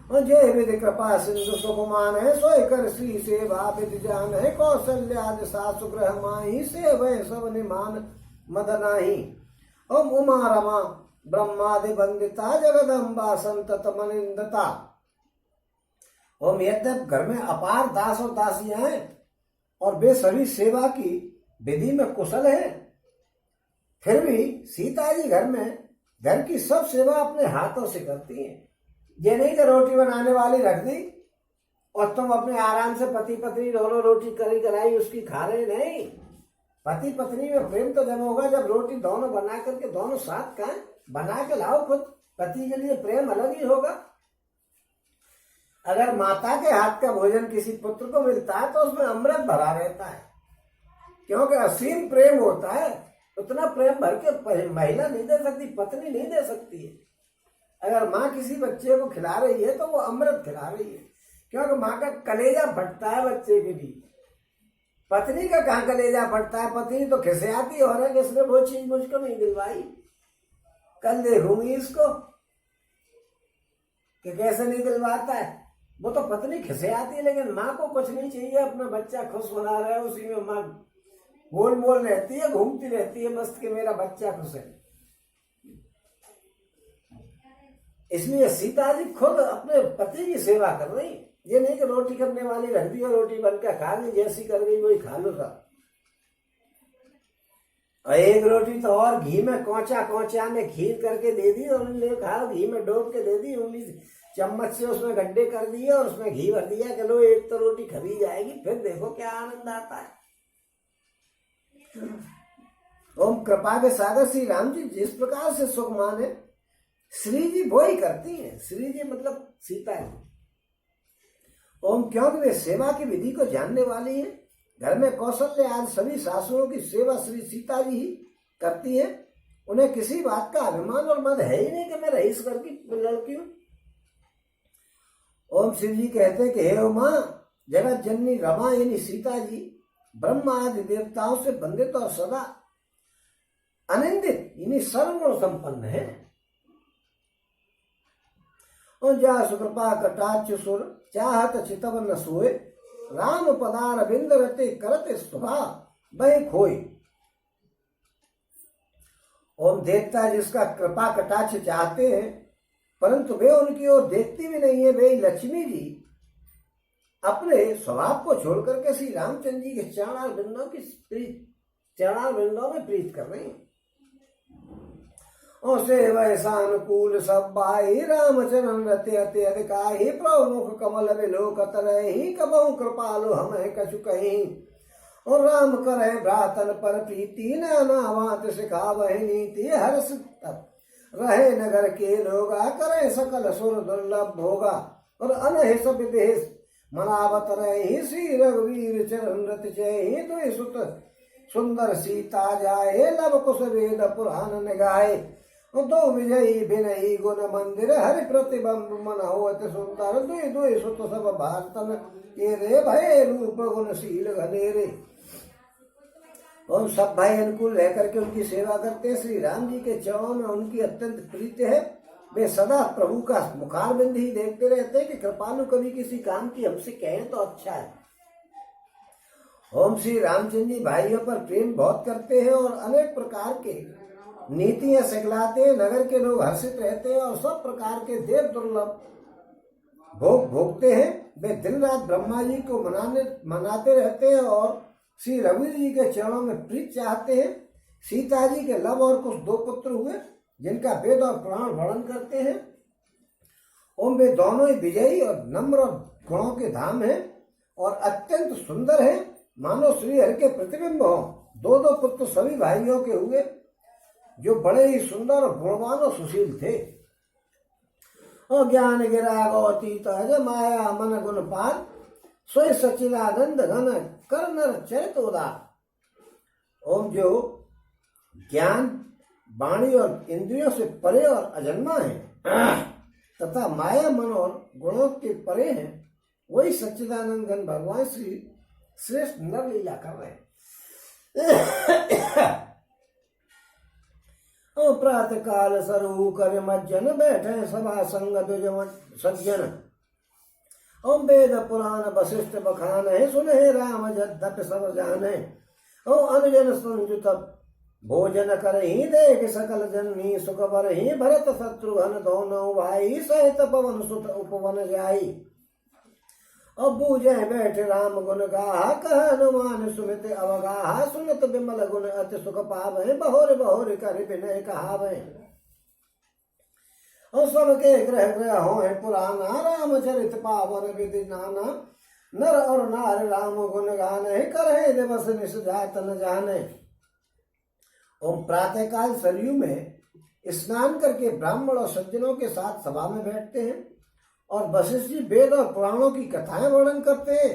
और जय विधि कृपा सिंधु सुकुमान है, सोय कर श्री सेवा विधि जान है, कौशल्या सासु ग्रह माही, सेवय सब निमान मद नाही। ओम उमा रमा ब्रह्मादि वंदिता, जगदम्बा संतत मनिंदता। ओम यद्यप घर में अपार दास और दासियां हैं, और वे सभी सेवा की विधि में कुशल हैं। फिर भी सीता जी घर की सब सेवा अपने हाथों से करती हैं। ये नहीं कि रोटी बनाने वाली रख दी और तुम अपने आराम से पति पत्नी दोनों रोटी करी कराई उसकी खा रहे। नहीं, पति पत्नी में प्रेम तो जब होगा जब रोटी दोनों बना करके दोनों साथ खाएं। बना के लाओ खुद, पति के लिए प्रेम अलग ही होगा। अगर माता के हाथ का भोजन किसी पुत्र को मिलता है तो उसमें अमृत भरा रहता है, क्योंकि असीम प्रेम होता है। उतना प्रेम भर के महिला नहीं दे सकती, पत्नी नहीं दे सकती है। अगर माँ किसी बच्चे को खिला रही है तो वो अमृत खिला रही है, क्योंकि माँ का कलेजा फटता है बच्चे के लिए। पत्नी का कहाँ कलेजा फटता है? पत्नी तो खिसे आती हो रहा है कि इसने वो चीज मुझको नहीं दिलवाई, कल देखूंगी इसको कि कैसे नहीं दिलवाता है। वो तो पत्नी खिसे आती है, लेकिन माँ को कुछ नहीं चाहिए, अपना बच्चा खुश बना रहा है, उसी में माँ गोल मोल रहती है, घूमती रहती है मस्त कि मेरा बच्चा खुश है। इसलिए सीता जी खुद अपने पति की सेवा कर रही। ये नहीं कि रोटी करने वाली रख दी और रोटी बनकर खा ली, जैसी कर गई वही खा लो सब। और एक रोटी तो और घी में कोचा में खीर करके दे दी और उन्होंने कहा घी में डोब के दे दी, उंगली चम्मच से उसमें गड्ढे कर दिए और उसमें घी भर दिया कि लो एक तो रोटी खरी जाएगी, फिर देखो क्या आनंद आता है। ओम कृपा के सागर श्री राम जी जिस प्रकार से सुख माने श्री जी वो ही करती हैं। श्री जी मतलब सीता जी। ओम क्योंकि वे सेवा की विधि को जानने वाली है। घर में कौशल्य आदि सभी सासुओं की सेवा श्री सीता जी ही करती है। उन्हें किसी बात का अभिमान और मद है ही नहीं कि मैं रईस घर की लड़की हूं। ओम शिव जी कहते हैं कि हे उमा, जगत जननी रमा यानी सीता जी ब्रह्मा आदि देवताओं से वंदित और सदा अनिंदित यानी सर्वगुण संपन्न है। और जा सुकृपा कटाक्ष सुर चाहत चितव न सोए, राम पदार बिंद रते करते सुभा वही खोए। ओम देवता जिसका कृपा कटाक्ष चाहते हैं परंतु वे उनकी ओर देखती भी नहीं है। वे लक्ष्मी जी अपने स्वभाव को छोड़कर के श्री रामचंद्र जी के चरणार बिंदों में प्रीत कर रही हैं। और से वैसा अनुकूल सब बाई रामचरण रते अति अधिकाही, प्रमुख कमल विलोकत रही कबहु कृपालु हमें कछु कहीं। और राम करे भ्रातन पर प्रीति नानावात सिखावहि नीति, हर्ष रहे नगर के लोगा करे सकल सुर दुर्लभ होगा। और अनहिस विदेश मनावत रही श्री रघुवीर चरण रत जय, दुई सुत सुंदर सीता जाए लब कुश वेद पुराण निगाहे। दो विजयी विनयी गुण मंदिर हरि प्रतिबंब मन होत सुंदर, दुई दुई सुत सब भारतन के रे भय रूप गुणशील घनेरे। और सब भाई अनुकूल रह करके उनकी सेवा करते हैं। श्री राम जी के चरणों में उनकी अत्यंत प्रीति है। वे सदा प्रभु का मुखार बिंद ही देखते रहते हैं कि कृपालु कभी किसी काम की हमसे कहें तो अच्छा है। ओम श्री रामचंद्र जी भाइयों पर प्रेम बहुत करते हैं और अनेक प्रकार के नीतियां सिखलाते हैं। नगर के लोग हर्षित रहते हैं और सब प्रकार के देव दुर्लभ भोग भोगते हैं। वे दिन रात ब्रह्मा जी को मनाते रहते हैं और श्री रघुवीर जी के चरणों में प्रीत चाहते हैं। सीता जी के लव और कुछ दो पुत्र हुए जिनका वेद और पुराण वर्णन करते हैं। ओम वे दोनों ही विजयी और नम्र और गुणों के धाम हैं और अत्यंत सुंदर हैं, मानो श्री हरि के प्रतिबिंब हो। दो दो पुत्र सभी भाइयों के हुए जो बड़े ही सुंदर और गुणवान और सुशील थे। और ज्ञान गिरा गौतीत अज माया मन गुण पार, सोई सचिदानंद घन कर नर चरित उदार। ओम जो ज्ञान वाणी और इंद्रियों से परे और अजन्मा है तथा माया मन और गुणों के परे हैं, वही सच्चिदानंद घन भगवान श्री श्रेष्ठ नर लीला कर रहे हैं। प्रातः काल सरु कर मज्जन बैठे सभा संग दुजमन सज्जन। ओम वेद पुराण वशिष्ठ बखान है, सुने राम यद्यपि सब जाने। ओम अनुजन संयुत भोजन कर ही देख सकल जननी सुख बर ही, भरत शत्रुघ्न दोनों भाई सहित पवन सुत उपवन जाई। और बूझे बैठ राम गुण गाहा, कह हनुमान सुमित अवगाहा, सुनत बिमल गुण अति सुख पावे, बहोर बहोर कर विनय कहावे। और सबके ग्रह ग्रह हो पुराना, रामचरित पावन विधि नाना, नर और नार राम गुण गाने, करे दिवस निस जात न जाने। ओम प्रातः काल सरयू में स्नान करके ब्राह्मण और सज्जनों के साथ सभा में बैठते हैं और वशिष्ठ जी वेद और पुराणों की कथाएं वर्णन करते हैं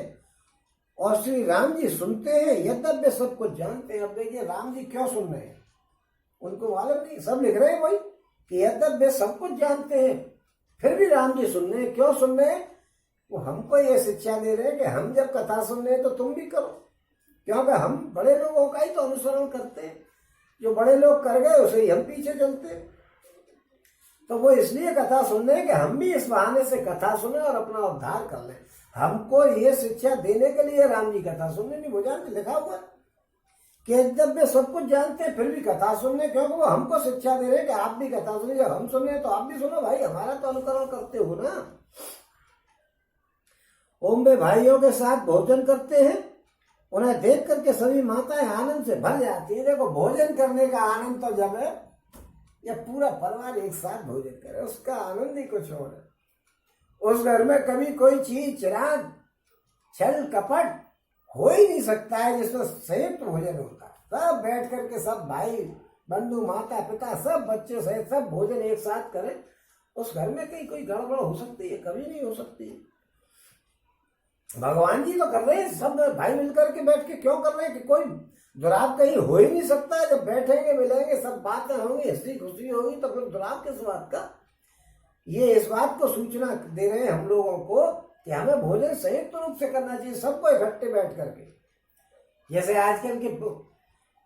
और श्री राम जी सुनते हैं। यद्यपि सब कुछ जानते हैं। अब देखिए राम जी क्यों सुन रहे हैं, उनको मालूम नहीं, सब लिख रहे हैं वही कि यद्यपि सब कुछ जानते हैं फिर भी राम जी सुन रहे हैं। क्यों सुन रहे हैं? वो हमको ये शिक्षा दे रहे हैं कि हम जब कथा सुन रहे हैं तो तुम भी करो, क्योंकि हम बड़े लोगों का ही तो अनुसरण करते हैं। जो बड़े लोग कर गए उसे ही हम पीछे चलते हैं। तो वो इसलिए कथा सुन रहे हैं कि हम भी इस बहाने से कथा सुने और अपना उद्धार कर लें। हमको ये शिक्षा देने के लिए राम जी कथा सुनने नहीं, वो जानते लिखा हुआ कि जब वे सब कुछ जानते हैं फिर भी कथा सुनने, क्योंकि वो हमको शिक्षा दे रहे हैं कि आप भी कथा सुनिए। जब हम सुने तो आप भी सुनो भाई, हमारा तो अनुकरण करते हो ना। ओम वे भाइयों के साथ भोजन करते हैं, उन्हें देख करके सभी माताएं आनंद से भर जाती है। देखो भोजन करने का आनंद तो जब है या पूरा परिवार एक साथ भोजन करे, उसका आनंद ही कुछ और है। उस घर में कभी कोई चीज चिराग छल कपट हो ही नहीं सकता है जिसमें संयुक्त भोजन होता है। सब बैठ करके सब भाई बंधु माता पिता सब बच्चे सहित सब भोजन एक साथ करें, उस घर में कहीं कोई गड़बड़ हो सकती है? कभी नहीं हो सकती है। भगवान जी तो कर रहे हैं, सब भाई मिलकर के बैठ के क्यों कर रहे हैं कि कोई दुराव कहीं हो ही नहीं सकता है। जब बैठेंगे मिलेंगे सब बातें होंगी, हंसी खुशी होगी, तो फिर दुराव किस बात का? ये इस बात को सूचना दे रहे हैं हम लोगों को कि हमें भोजन संयुक्त रूप से करना चाहिए, सबको इकट्ठे बैठ करके। जैसे आजकल के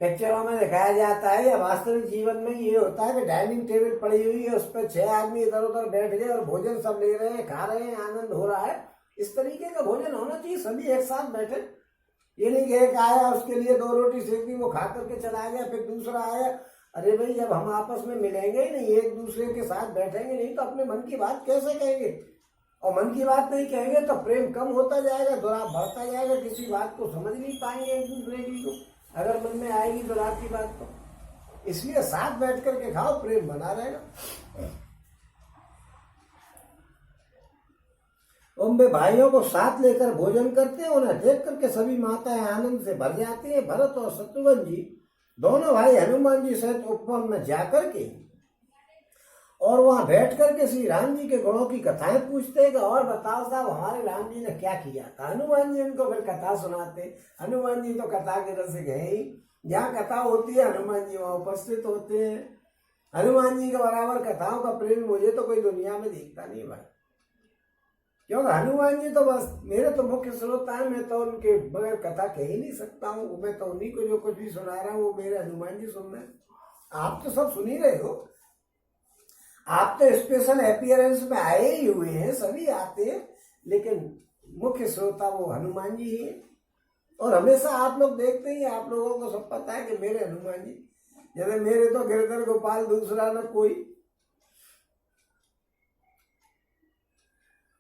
पिक्चरों में दिखाया जाता है या वास्तविक जीवन में ये होता है कि डाइनिंग टेबल पड़ी हुई है, उस पर 6 आदमी इधर उधर बैठ गए और भोजन सब ले रहे हैं, खा रहे हैं, आनंद हो रहा है। इस तरीके का भोजन होना चाहिए, सभी एक साथ बैठे। ये नहीं कि एक आया उसके लिए 2 रोटी सेक दी, वो खा करके चला गया, फिर दूसरा आया। अरे भाई जब हम आपस में मिलेंगे ही नहीं, एक दूसरे के साथ बैठेंगे नहीं, तो अपने मन की बात कैसे कहेंगे? और मन की बात नहीं कहेंगे तो प्रेम कम होता जाएगा, दुराव बढ़ता जाएगा, किसी बात को समझ नहीं पाएंगे एक दूसरे की को, अगर मन में आएगी दुराव की बात तो। इसलिए साथ बैठ करके खाओ, प्रेम बना रहेगा। ओम वे भाइयों को साथ लेकर भोजन करते हैं, उन्हें देख करके सभी माताएं आनंद से भर जाती है। भरत और शत्रुघ्न जी दोनों भाई हनुमान जी सहित उपवन में जाकर के और वहां बैठ करके श्री राम जी के गुणों की कथाएं पूछते हैं कि और बताओ साहब हमारे राम जी ने क्या किया था। हनुमान जी उनको फिर कथा सुनाते। हनुमान जी तो कथा के रसिक है ही, जहाँ कथा होती है हनुमान जी वहां उपस्थित होते हैं। हनुमान जी के बराबर कथाओं का प्रेम मुझे तो कोई दुनिया में दिखता नहीं भाई, क्योंकि हनुमान जी तो बस मेरे तो मुख्य श्रोता है। मैं तो उनके बगैर कथा कह ही नहीं सकता हूँ। मैं तो उन्हीं को जो कुछ भी सुना रहा हूँ वो मेरे हनुमान जी सुन रहे हैं। आप तो सब सुन ही रहे हो, आप तो स्पेशल अपीयरेंस में आए ही हुए हैं, सभी आते हैं, लेकिन मुख्य श्रोता वो हनुमान जी ही है। और हमेशा आप लोग देखते ही, आप लोगों को सब पता है कि मेरे हनुमान जी, जैसे मेरे तो गिरधर गोपाल दूसरा न कोई।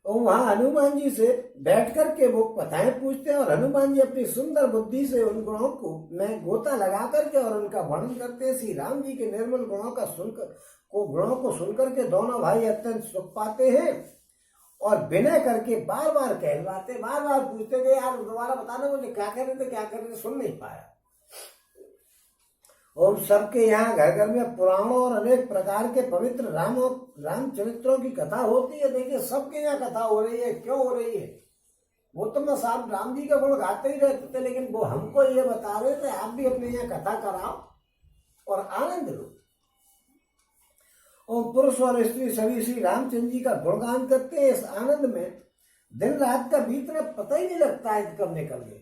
और वहां हनुमान जी से बैठ करके वो कथाएं पूछते हैं और हनुमान जी अपनी सुंदर बुद्धि से उन गुणों को में गोता लगा करके और उनका वर्णन करते हैं। श्री राम जी के निर्मल गुणों का गुणों को सुनकर के दोनों भाई अत्यंत सुख पाते हैं और विनय करके बार बार कहलवाते, बार बार पूछते कि यार दोबारा बताना मुझे क्या कह रहे थे, क्या कर रहे थे, सुन नहीं पाया। और सबके यहाँ घर घर में पुराणों और अनेक प्रकार के पवित्र रामचरित्रों की कथा होती है। देखिए सबके यहाँ कथा हो रही है, क्यों हो रही है? वो तो मैं साहब राम जी का गुण गाते ही रहते थे, लेकिन वो हमको ये बता रहे थे आप भी अपने यहाँ कथा कराओ और आनंद लो। और पुरुष और स्त्री सभी श्री रामचंद्र जी का गुणगान करते हैं। इस आनंद में दिन रात का बीतना पता ही नहीं लगता है कब निकल गए।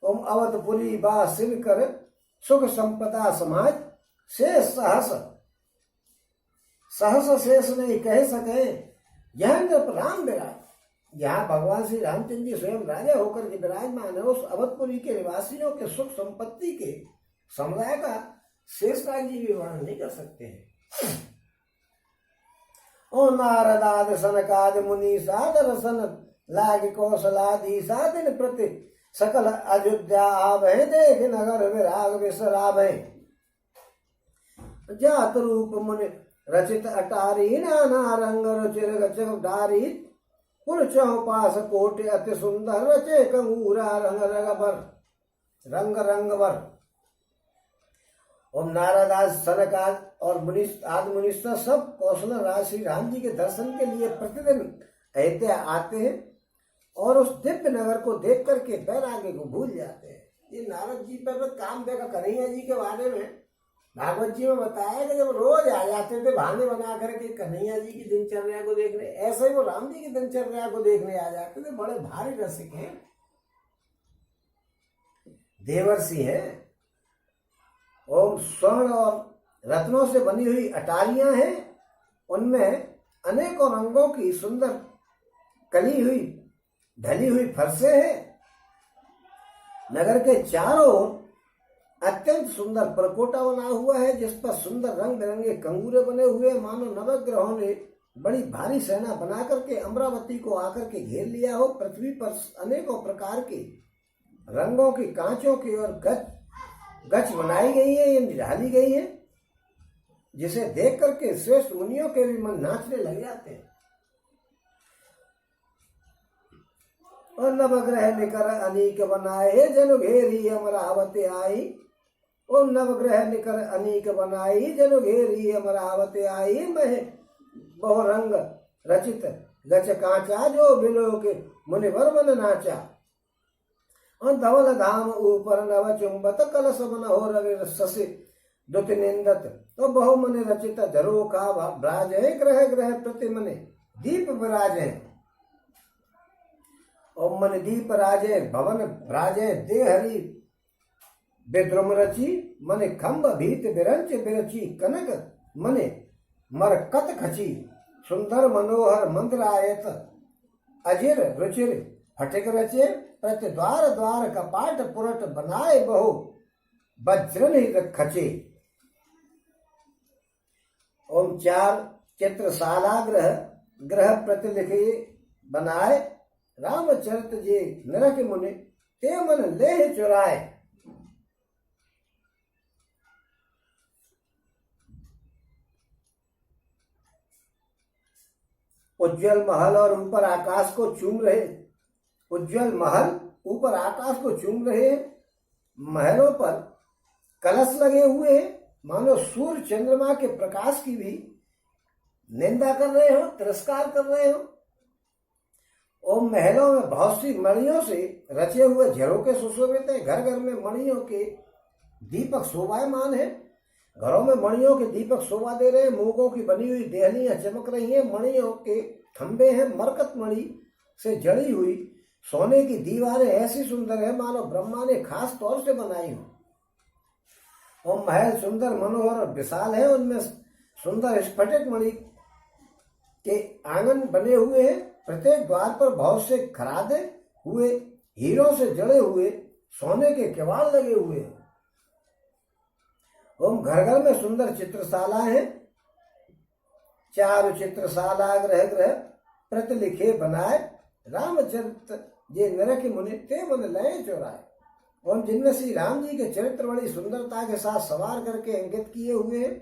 ओम अवधपुरी बा सिन कर सुख संपदा समाज शेष सहस सहस शेष नहीं कह सके यह नृप राम विराज। यहाँ भगवान श्री रामचंद्र जी स्वयं राजा होकर के विराजमान है। उस अवधपुरी के निवासियों के सुख संपत्ति के समुदाय का शेषराज जी भी वर्णन नहीं कर सकते हैं। ओ नारदाद सनकाद मुनि सादर सन लाग कौशलाधीशा दिन प्रति सकल अयोध्या आवे देख नगर विराग विसरावे जात रूप मुनि रचित अटारी नाना रंग रुचिर गचधारी पुर चौपास कोटि अति सुंदर रचे कंगूरा रंग रंग रंग वर। ओम नारद आज सनक और आदि मुनीश्वर सब कौशल राशि राम जी के दर्शन के लिए प्रतिदिन अयोध्या आते हैं और उस दिव्य नगर को देख करके बैराग्य को भूल जाते हैं। ये नारद जी पर काम देखा कन्हैया जी के बारे में भागवत जी में बताया कि जब रोज आ जाते थे बहाने बना करके कन्हैया जी की दिनचर्या को देखने, ऐसे ही वो राम जी की दिनचर्या को देखने आ जाते थे। बड़े भारी रसिक हैं, देवर्षि हैं। ओम स्वर्ण और रत्नों से बनी हुई अटारियां हैं, उनमें अनेकों रंगों की सुंदर कली हुई ढली हुई फरसे हैं। नगर के चारों अत्यंत सुंदर परकोटा बना हुआ है जिस पर सुंदर रंग बिरंगे कंगूरे बने हुए हैं, मानो नवग्रहों ने बड़ी भारी सेना बना करके अमरावती को आकर के घेर लिया हो। पृथ्वी पर अनेकों प्रकार के रंगों की कांचों की और गच बनाई गई है, ये निढाली गई है, जिसे देख करके श्रेष्ठ मुनियों के भी मन नाचने लग जाते हैं। और नवग्रह निकर अनीक बनाए जनु घेरी अमरावती आई। और नवग्रह निकर अनीक बनाई जनु घेरी अमरावती आई। मह बहुरंग रचित गच कांचा जो बिलो के मुनिवर मन नाचा। और धवल धाम ऊपर नव चुंबत कलश मन हो रवि शशि दुति निंदत। तो बहुमनि रचित झरोखा ब्राज है ग्रह ग्रह प्रति मनि दीप विराज है। ओम मन दीप राजे भवन भ्राजे देहरी बेद्रुम रची मने खम्ब भीत बिरंच बिरची कनक मने मरकत खची। सुंदर मनोहर मंत्र आयत अजिर रुचिर फटिक रचे प्रति द्वार द्वार कपाट पुरट बनाए बहु वज्रन खचे। ओम चार चित्रशाला ग्रह प्रतिलिखि बनाए रामचरित जी नरक मुनि ते मन लेह चुराए। उज्जवल महल और ऊपर आकाश को चूम रहे, उज्जवल महल ऊपर आकाश को चूम रहे। महलों पर कलश लगे हुए हैं, मानो सूर्य चंद्रमा के प्रकाश की भी निंदा कर रहे हो, तिरस्कार कर रहे हो। ओम महलों में बहुत सी मणियों से रचे हुए झरोके सुशोभित हैं। घर घर में मणियों के दीपक शोभायमान है। घरों में मणियों के दीपक शोभा दे रहे हैं। मूंगों की बनी हुई देहलियां चमक रही हैं। मणियों के खंबे हैं मरकत मणि से जड़ी हुई। सोने की दीवारें ऐसी सुंदर है मानो ब्रह्मा ने खास तौर से बनाई हो। ओम महल सुंदर मनोहर और विशाल है। उनमें सुंदर स्फटिक मणि के आंगन बने हुए हैं। प्रत्येक द्वार पर बहुत से खरादे हुए हीरों से जड़े हुए सोने के किवाड़ लगे हुए हैं। ओम घर घर में सुंदर चित्रशाला है। चार चित्रशाला ग्रह ग्रह प्रतिलिखे बनाए रामचरित जे नरक मुनि ते मन लय चोराए। ओम जिनमें श्री राम जी के चरित्र बड़ी सुंदरता के साथ सवार करके अंकित किए हुए हैं,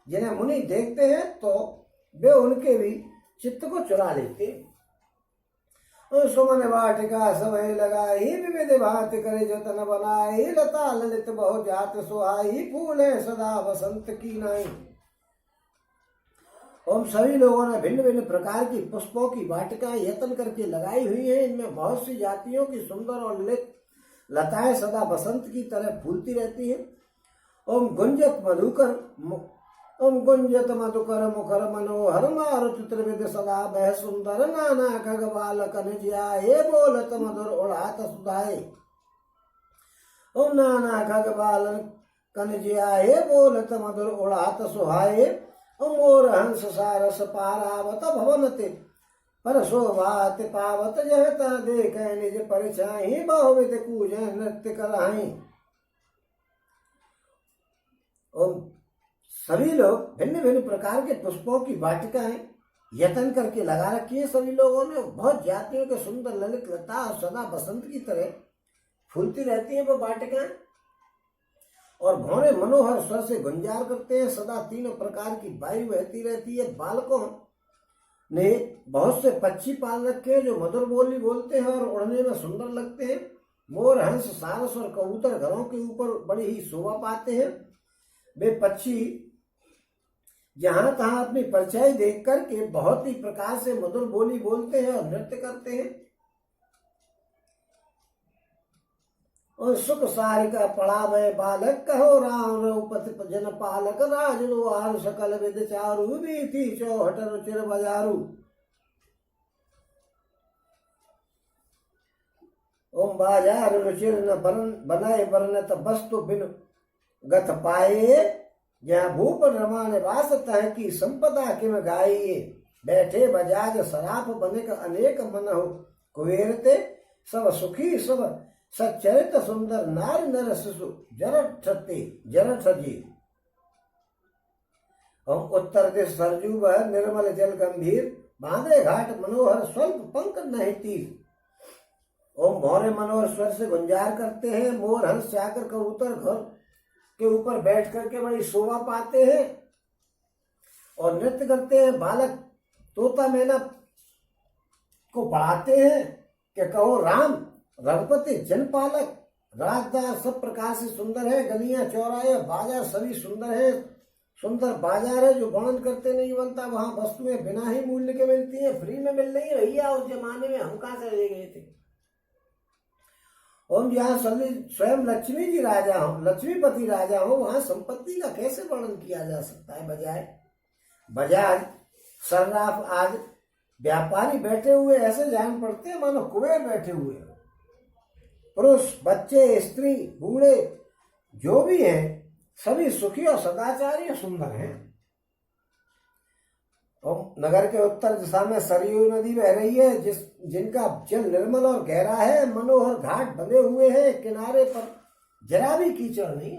जिन्हें मुनि देखते हैं तो वे उनके भी चित्त को चुरा लेते हैं। सुमन वाटिका समय लगाई विविध भांति करे जतन बनाई। लता ललित बहु जात सुहाई फूले सदा बसंत की नाई। ओम सभी लोगों ने भिन्न भिन्न प्रकार की पुष्पों की वाटिकाएं यत्न करके लगाई हुई है। इनमें बहुत सी जातियों की सुंदर और ललित लताएं सदा बसंत की तरह फूलती रहती हैं। ओम गुंजत मधुकर मुखर मनोहर मारुत त्रिविध सदा बह सुंदर। नाना खग बालक निजाए बोलत मधुर उड़ात सुधाए। ओम नाना खग बालक निजाए बोलत मधुर उड़ात सुहाए। मोर हंस सारस पारावत भवनते पर शोभात पावत जहता देख निज परिछाई। बहुविध कूज नृत्य कराई। ओम सभी लोग भिन्न भिन्न प्रकार के पुष्पों की वाटिकाएं यत्न करके लगा रखी है सभी लोगों ने। बहुत जातियों के सुंदर ललित लता और सदा बसंत की तरह फूलती रहती है वो वाटिकाएं, और भौरे मनोहर स्वर से गुंजार करते हैं। सदा तीनों प्रकार की वायु बहती रहती है। बालकों ने बहुत से पक्षी पाल रखे हैं जो मधुर बोली बोलते हैं और उड़ने में सुंदर लगते हैं। मोर, हंस, सारस और कबूतर घरों के ऊपर बड़ी ही शोभा पाते हैं। वे पक्षी जहां तहां अपनी परछाई देख करके बहुत ही प्रकार से मधुर बोली बोलते हैं और नृत्य करते हैं। और सुख सारिका पड़ा में बालक कहो राम रघुपति जन पालक राज दुआर सकल विद चारु बीती चौहट रुचिर बजारू। ओम बाजार रुचिर न बनाए वर्णत वस्तु बिन गत पाए। जहाँ भूप रमा निवास तह की संपदा किम गाइए। बैठे बजाज सराफ बनिक अनेक मन हो कुवेरते। सब सुखी सब सच्चरित सुंदर नार नर शिशु जरठ जी। हम उत्तर दिश सरजू बह निर्मल जल गंभीर। बांधे घाट मनोहर स्वल्प पंख नहीं तीर। ओम भौरे मनोहर स्वर से गुंजार करते हैं। मोर, हंस, चाकर, कबूतर घर के ऊपर बैठ करके बड़ी शोभा पाते हैं और नृत्य करते हैं। बालक तोता मैना को पढ़ाते हैं कि कहो राम रघुपति जनपालक राजदार सब प्रकार से सुंदर है। गलियां, चौराहे, बाजार सभी सुंदर है। सुंदर बाजार है जो वर्णन करते नहीं बनता। वहां वस्तुएं बिना ही मूल्य के मिलती हैं, फ्री में मिल रही भैया। उस जमाने में हम कहां से ले गए थे। और जहाँ स्वयं लक्ष्मी जी राजा हो, लक्ष्मीपति राजा हो, वहां संपत्ति का कैसे वर्णन किया जा सकता है। बजाज सर्राफ आज व्यापारी बैठे हुए ऐसे जान पड़ते हैं मानो कुबेर बैठे हुए। पुरुष, बच्चे, स्त्री, बूढ़े जो भी हैं सभी सुखी और सदाचारी और सुंदर हैं। और नगर के उत्तर दिशा में सरयू नदी बह रही है जिनका जल निर्मल और गहरा है। मनोहर घाट बने हुए हैं, किनारे पर जरा भी कीचड़ नहीं।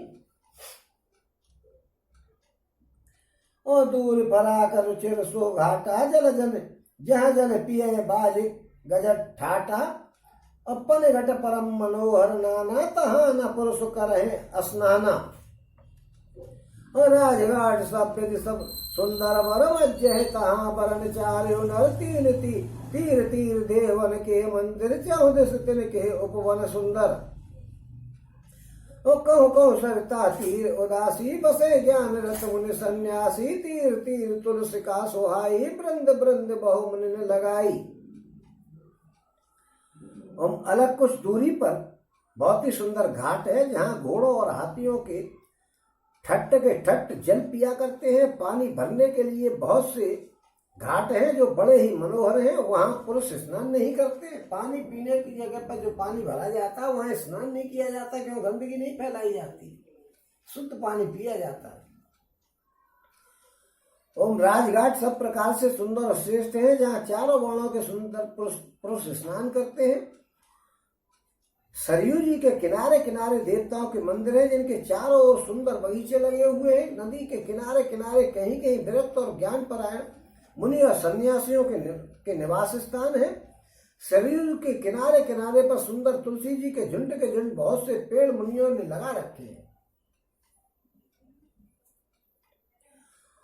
और दूर भरा कर रुचिर सो घाटा जल जन जहाँ जन पिए बाज गजट ठाटा। अपने घट परम मनोहर नाना तहा न पुरुष करहे स्नाना। और राजघाट सब विधि सब सुंदर वर मज्ज है तहाँ बरन चार्यो नर तीन तीर तीर देवन के मंदिर चौदस तिन के उपवन सुंदर। ओ कहो कहो सरिता तीर उदासी बसे ज्ञान रत मुनि सन्यासी। तीर तीर तुलसी का सोहाई बृंद बृंद बहु मुनि ने लगाई। हम अलग कुछ दूरी पर बहुत ही सुंदर घाट है जहाँ घोड़ों और हाथियों के ठट्ट जल पिया करते हैं। पानी भरने के लिए बहुत से घाट हैं जो बड़े ही मनोहर हैं। वहां पुरुष स्नान नहीं करते। पानी पीने की जगह पर जो पानी भरा जाता है वहां स्नान नहीं किया जाता, क्यों गंदगी नहीं फैलाई जाती, शुद्ध पानी पिया जाता है। ओम राजघाट सब प्रकार से सुंदर और श्रेष्ठ है जहाँ चारों वर्णों के सुंदर पुरुष स्नान करते हैं। सरयू जी के किनारे किनारे देवताओं के मंदिर हैं जिनके चारों ओर सुंदर बगीचे लगे हुए हैं। नदी के किनारे किनारे कहीं कहीं विरक्त और ज्ञान परायण मुनि और सन्यासियों के निवास स्थान है। सरयू के किनारे किनारे पर सुंदर तुलसी जी के झुंड बहुत से पेड़ मुनियों ने लगा रखे हैं।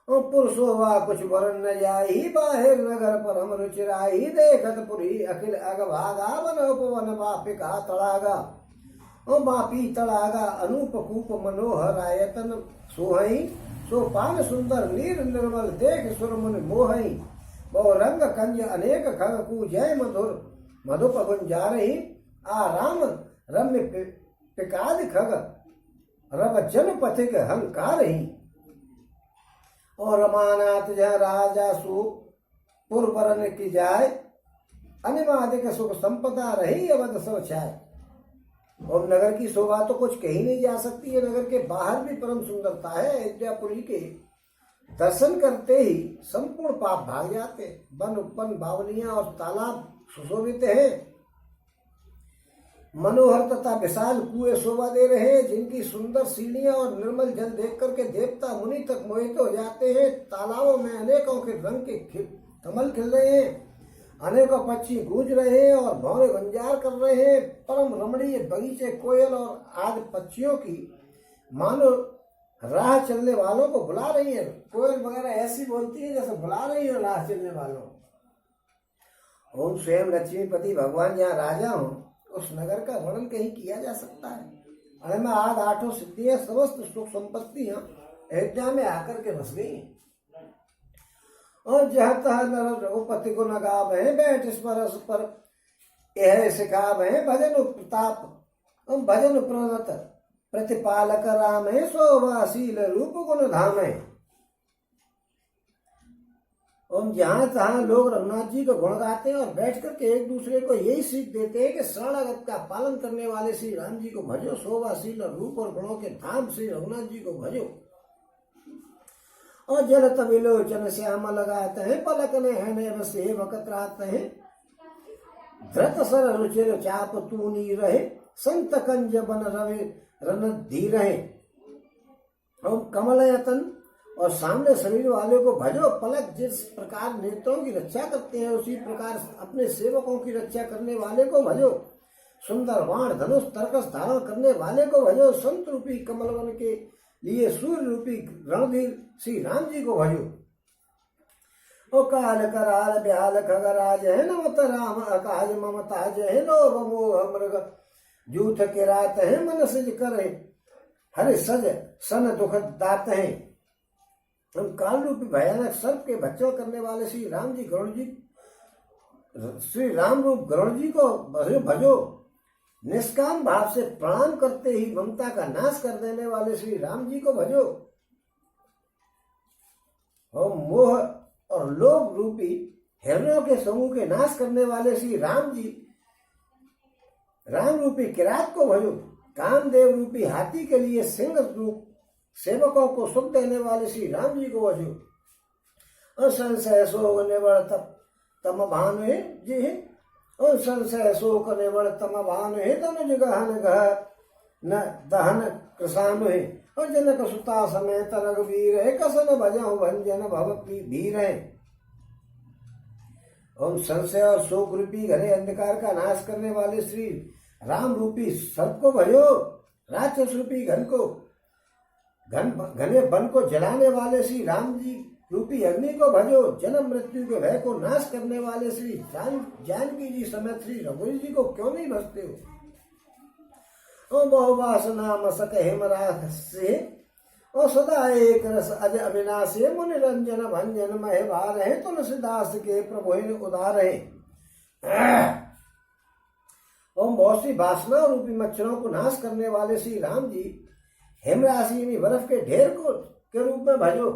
पुरुषो वा कुछ वरण न जाही बाहिर नगर पर हम रुचिराही। देखत पुरी अखिल अगभागा वन उपवन बापिका तड़ागा। ओ बापी तड़ागा अनूप कूप मनोहर आयतन सोहई। सोपान सुंदर नीर निर्मल देख सुरमुन मोहई। बहु रंग कंज अनेक खग कू जय मधुर मधुप गुंजारही। आ राम रम्य पिकाद खग रव जन पथिक हंकारही। और रमानाथ जय राजा सु पुरवरन की जाय। अनिमादिक सुख संपदा रही अवध सब छाय। और नगर की शोभा तो कुछ कही नहीं जा सकती है। नगर के बाहर भी परम सुंदरता है। अयोध्यापुरी के दर्शन करते ही संपूर्ण पाप भाग जाते। वन उपवन बावलियां और तालाब सुशोभित हैं। मनोहर तथा विशाल कुएं शोभा दे रहे हैं जिनकी सुंदर सीढ़ियां और निर्मल जल देख करके देवता मुनि तक मोहित हो जाते हैं। तालाबों में अनेकों के रंग के कमल खिल रहे हैं, अनेकों पक्षी गूंज रहे हैं और भौरे गुंजार कर रहे हैं। परम रमणीय बगीचे कोयल और आदि पक्षियों की मानो राह चलने वालों को बुला रही है। कोयल वगैरह ऐसी बोलती है जैसे बुला रही है राह चलने वालों। ओम स्वयं लक्ष्मीपति भगवान जहाँ राजा हो, उस नगर का वर्णन कहीं किया जा सकता है। अणिमा आद आठों सिद्धियां समस्त सुख संपत्तियां अयोध्या में आकर के बस गई। और जहाँ तह नर रघुपति को नगाब है, बैठ इस पर यह सिखाब है। भजन प्रताप भजन प्रणत प्रतिपालक राम है, शोभाशील रूप गुण धाम है। और जहां तहां लोग रघुनाथ जी को गुण गाते हैं और बैठ करके एक दूसरे को यही सीख देते हैं कि शरणागत का पालन करने वाले श्री राम जी को भजो, शोभाशील रूप और गुणों के धाम श्री रघुनाथ जी को भजो। और जल तमिलोचन श्याम लगाते हैं, पलक ने है से वकत रात है। धृत सर रुचिर चाप तूनी रहे, संत कंज बन रवि रन धी रहे। और कमल यतन और सामने शरीर वाले को भजो। पलक जिस प्रकार नेत्रों की रक्षा करते हैं, उसी प्रकार अपने सेवकों की रक्षा करने वाले को भजो। सुंदर बाण धनुष तरकस धारण करने वाले को भजो। संत रूपी कमलवन के लिए सूर्य रूपी रणधीर श्री राम जी को भजो। ओ काल कराल ब्याल खगराज है, नमत राम अकाज ममताज है। लोभ मोह मृग जूथ के रात है, मन सिज करे हरि सज सन दुख दात है। हम काल रूपी भयानक सर्प के बच्चों करने वाले श्री राम जी गरुड़ जी, श्री राम रूप गरुड़ जी को भजो। निष्काम भाव से प्रणाम करते ही ममता का नाश कर देने वाले श्री राम जी को भजो। और मोह और लोभ रूपी हिरणों के समूह के नाश करने वाले श्री राम जी, राम रूपी किरात को भजो। कामदेव रूपी हाथी के लिए सिंह रूप सेवकों को सुख देने वाले श्री राम जी को भजो। असंशय शोक निवड़ तम भानु जी, और संशय शोक निवड़ तम भानु है। तनुज गहन गह न दहन कृषानु है। और जनक सुता समेत रघुवीर है, कसन भजहु भंजन भव भीर है। और संशय और शोक रूपी घने अंधकार का नाश करने वाले श्री राम रूपी सर्प को भजो। राक्षस रूपी घने वन को जलाने वाले श्री राम जी रूपी अग्नि को भजो। जन्म मृत्यु के भय को नाश करने वाले श्री जानकी जी समेत श्री रघुवीर जी को क्यों नहीं भजते हो। ओ बहुवासना मसक हेमराख से, और सदा एक रस अज अविनाशी। मुनि रंजन भंजन मह भार है, तुलसीदास के प्रभु उदार है। और बहुत सी वासना रूपी मच्छरों को नाश करने वाले श्री राम जी हेमराशि बर्फ के ढेर को के रूप में भजो।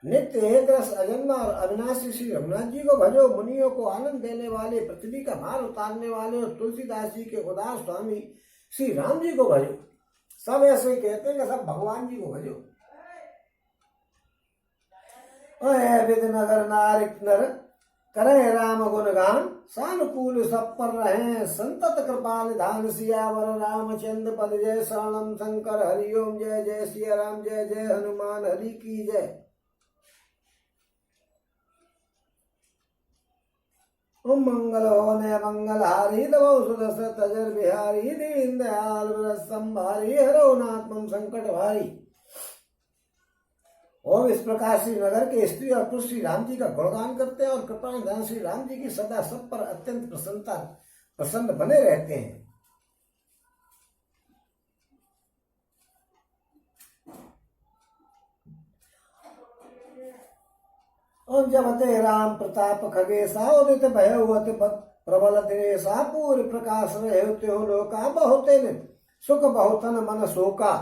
नित्य एक रस अजन्मा और अविनाशी श्री रघुनाथ जी को भजो। मुनियों को आनंद देने वाले, पृथ्वी का भार उतारने वाले और तुलसीदास जी के उदार स्वामी श्री राम जी को भजो। सब ऐसे ही कहते हैं कि सब भगवान जी को भजो। विद नगर नारिक नर करे राम गुणगान, सानुकूल सब पर रहे संतत कृपा निधान। सियावर रामचंद्र पद जय, शरणम शंकर हरिओम जय। जय सिया राम जय जय हनुमान हरि की जय। ओम मंगल होने मंगलहारी, दबो सुदस तजर बिहारी। दीन दयाल व्रत संभारी, हरो नात्मम संकट भारी। और इस प्रकार श्री नगर के स्त्री और पुरुष श्री राम जी का गुणगान करते हैं और कृपा निधान श्री राम जी की सदा सब पर अत्यंत प्रसन्न बने रहते हैं। और जब ते राम प्रताप खगेशा, उदित भय हुत प्रबल दिनेशा। पूर्व प्रकाश रहे हो लोका, बहुते सुख बहुतन मन शोका।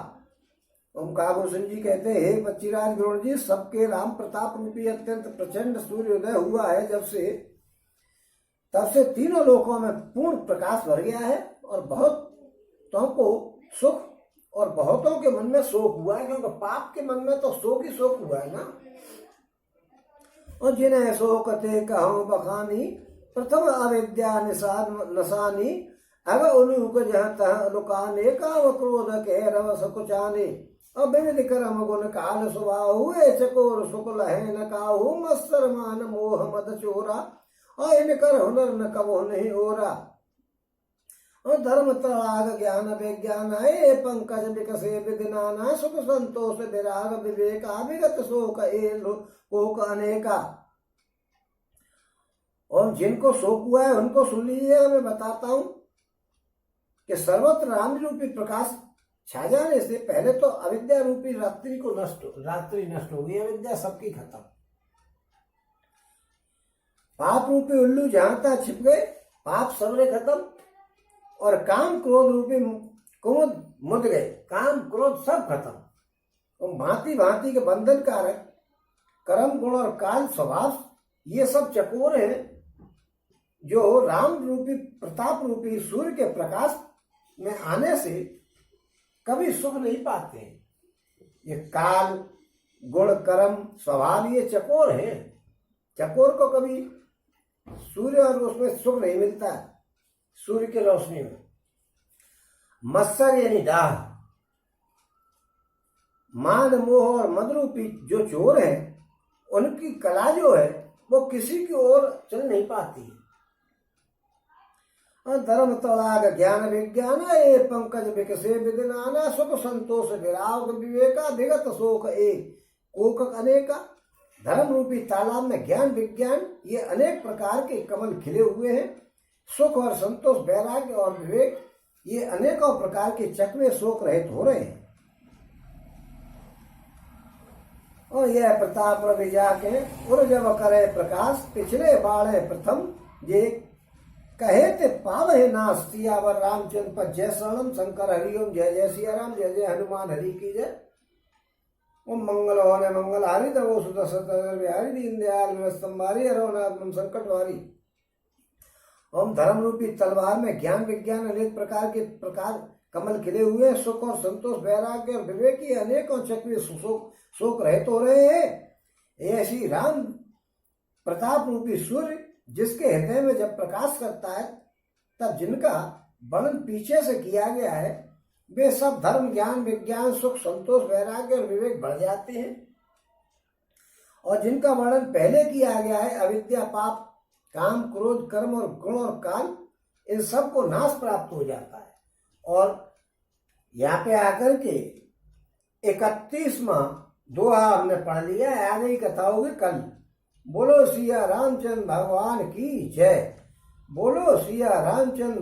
ओम काभूषण जी कहते हैं, हे बच्चीराज गरुड़ जी, सबके राम प्रताप रूपी अत्यंत प्रचंड सूर्योदय हुआ है जब से, तब से तीनों लोकों में पूर्ण प्रकाश भर गया है। और बहुतों को सुख और बहुतों के मन में शोक हुआ है, क्योंकि पाप के मन में तो शोक ही शोक हुआ है ना। और जिन्हें शोक ते कहो बखानी, प्रथम अविद्या नसानी। अब उलूक जह तह लुकाने, काव क्रोध के रव सकुचाने। अब विविध कर्म गुण काल स्वभाव हुए चकोर शुक्ल है न काहू मत्सर मान मोह मद चोरा और इन कर हुनर न कबो नहीं ओरा और धर्म तड़ाग ज्ञान विज्ञान है पंकज विकसे विदिनाना सुख संतोष विराग विवेक विगत शोक कोक अनेका। और जिनको शोक हुआ है उनको सुन लीजिए, मैं बताता हूं कि सर्वत्र राम रूपी प्रकाश छा जाने से पहले तो अविद्या रूपी रात्रि नष्ट हो गई, अविद्या सबकी खत्म। पाप रूपी उल्लू जहां तक छिप गए, पाप सबरे खत्म। और काम क्रोध रूपी कुमुद मुद गए, काम क्रोध सब खत्म। तो भांति भांति के बंधन कारक कर्म गुण और काल स्वभाव ये सब चकोर हैं जो राम रूपी प्रताप रूपी सूर्य के प्रकाश में आने से कभी सुख नहीं पाते। ये काल गुण कर्म स्वभाव ये चकोर है, चकोर को कभी सूर्य और उसमें सुख नहीं मिलता है। सूर्य की रोशनी में मत्सर यानी डाह, मान मोह और मद रूपी जो चोर है उनकी कला जो है वो किसी की ओर चल नहीं पाती। धर्म तड़ाग ज्ञान विज्ञान ए पंकज विकसे विदिनाना सुख संतोष विराग विवेका विगत शोक एक कोक अनेका। धर्म रूपी तालाब में ज्ञान विज्ञान ये अनेक प्रकार के कमल खिले हुए हैं। सुख और संतोष वैराग्य और विवेक ये अनेकों प्रकार के चकवे शोक रहित हो रहे हैं। और यह प्रताप रवि जाके उर जब करे प्रकाश पिछले बाढ़े प्रथम ये कहे ते पावे नाश सियावर रामचंद्र पर जय शरणम शंकर हरिओम जय जय सिया राम जय जय हनुमान हरि की जय। ओम मंगल होने मंगल हरि दवो सुदशत हरि दीन दयाल व्यस्तंबारी हरोनात्म संकट वारी। ओम धर्म रूपी तलवार में ज्ञान विज्ञान अनेक प्रकार के कमल खिले हुए, सुख और संतोष वैराग्य और विवेक की अनेकों चक्री शोक रहित हो रहे हैं। ऐसी राम प्रताप रूपी सूर्य जिसके हृदय में जब प्रकाश करता है तब जिनका वर्णन पीछे से किया गया है वे सब धर्म ज्ञान विज्ञान सुख संतोष वैराग्य और विवेक बढ़ जाते हैं। और जिनका वर्णन पहले किया गया है अविद्या पाप काम क्रोध कर्म और गुण और काल इन सब को नाश प्राप्त हो जाता है। और यहाँ पे आकर के 31वां दोहा हमने पढ़ लिया, आगे ही कथा होगी कल। बोलो सिया रामचंद्र भगवान की जय। बोलो सिया रामचंद्र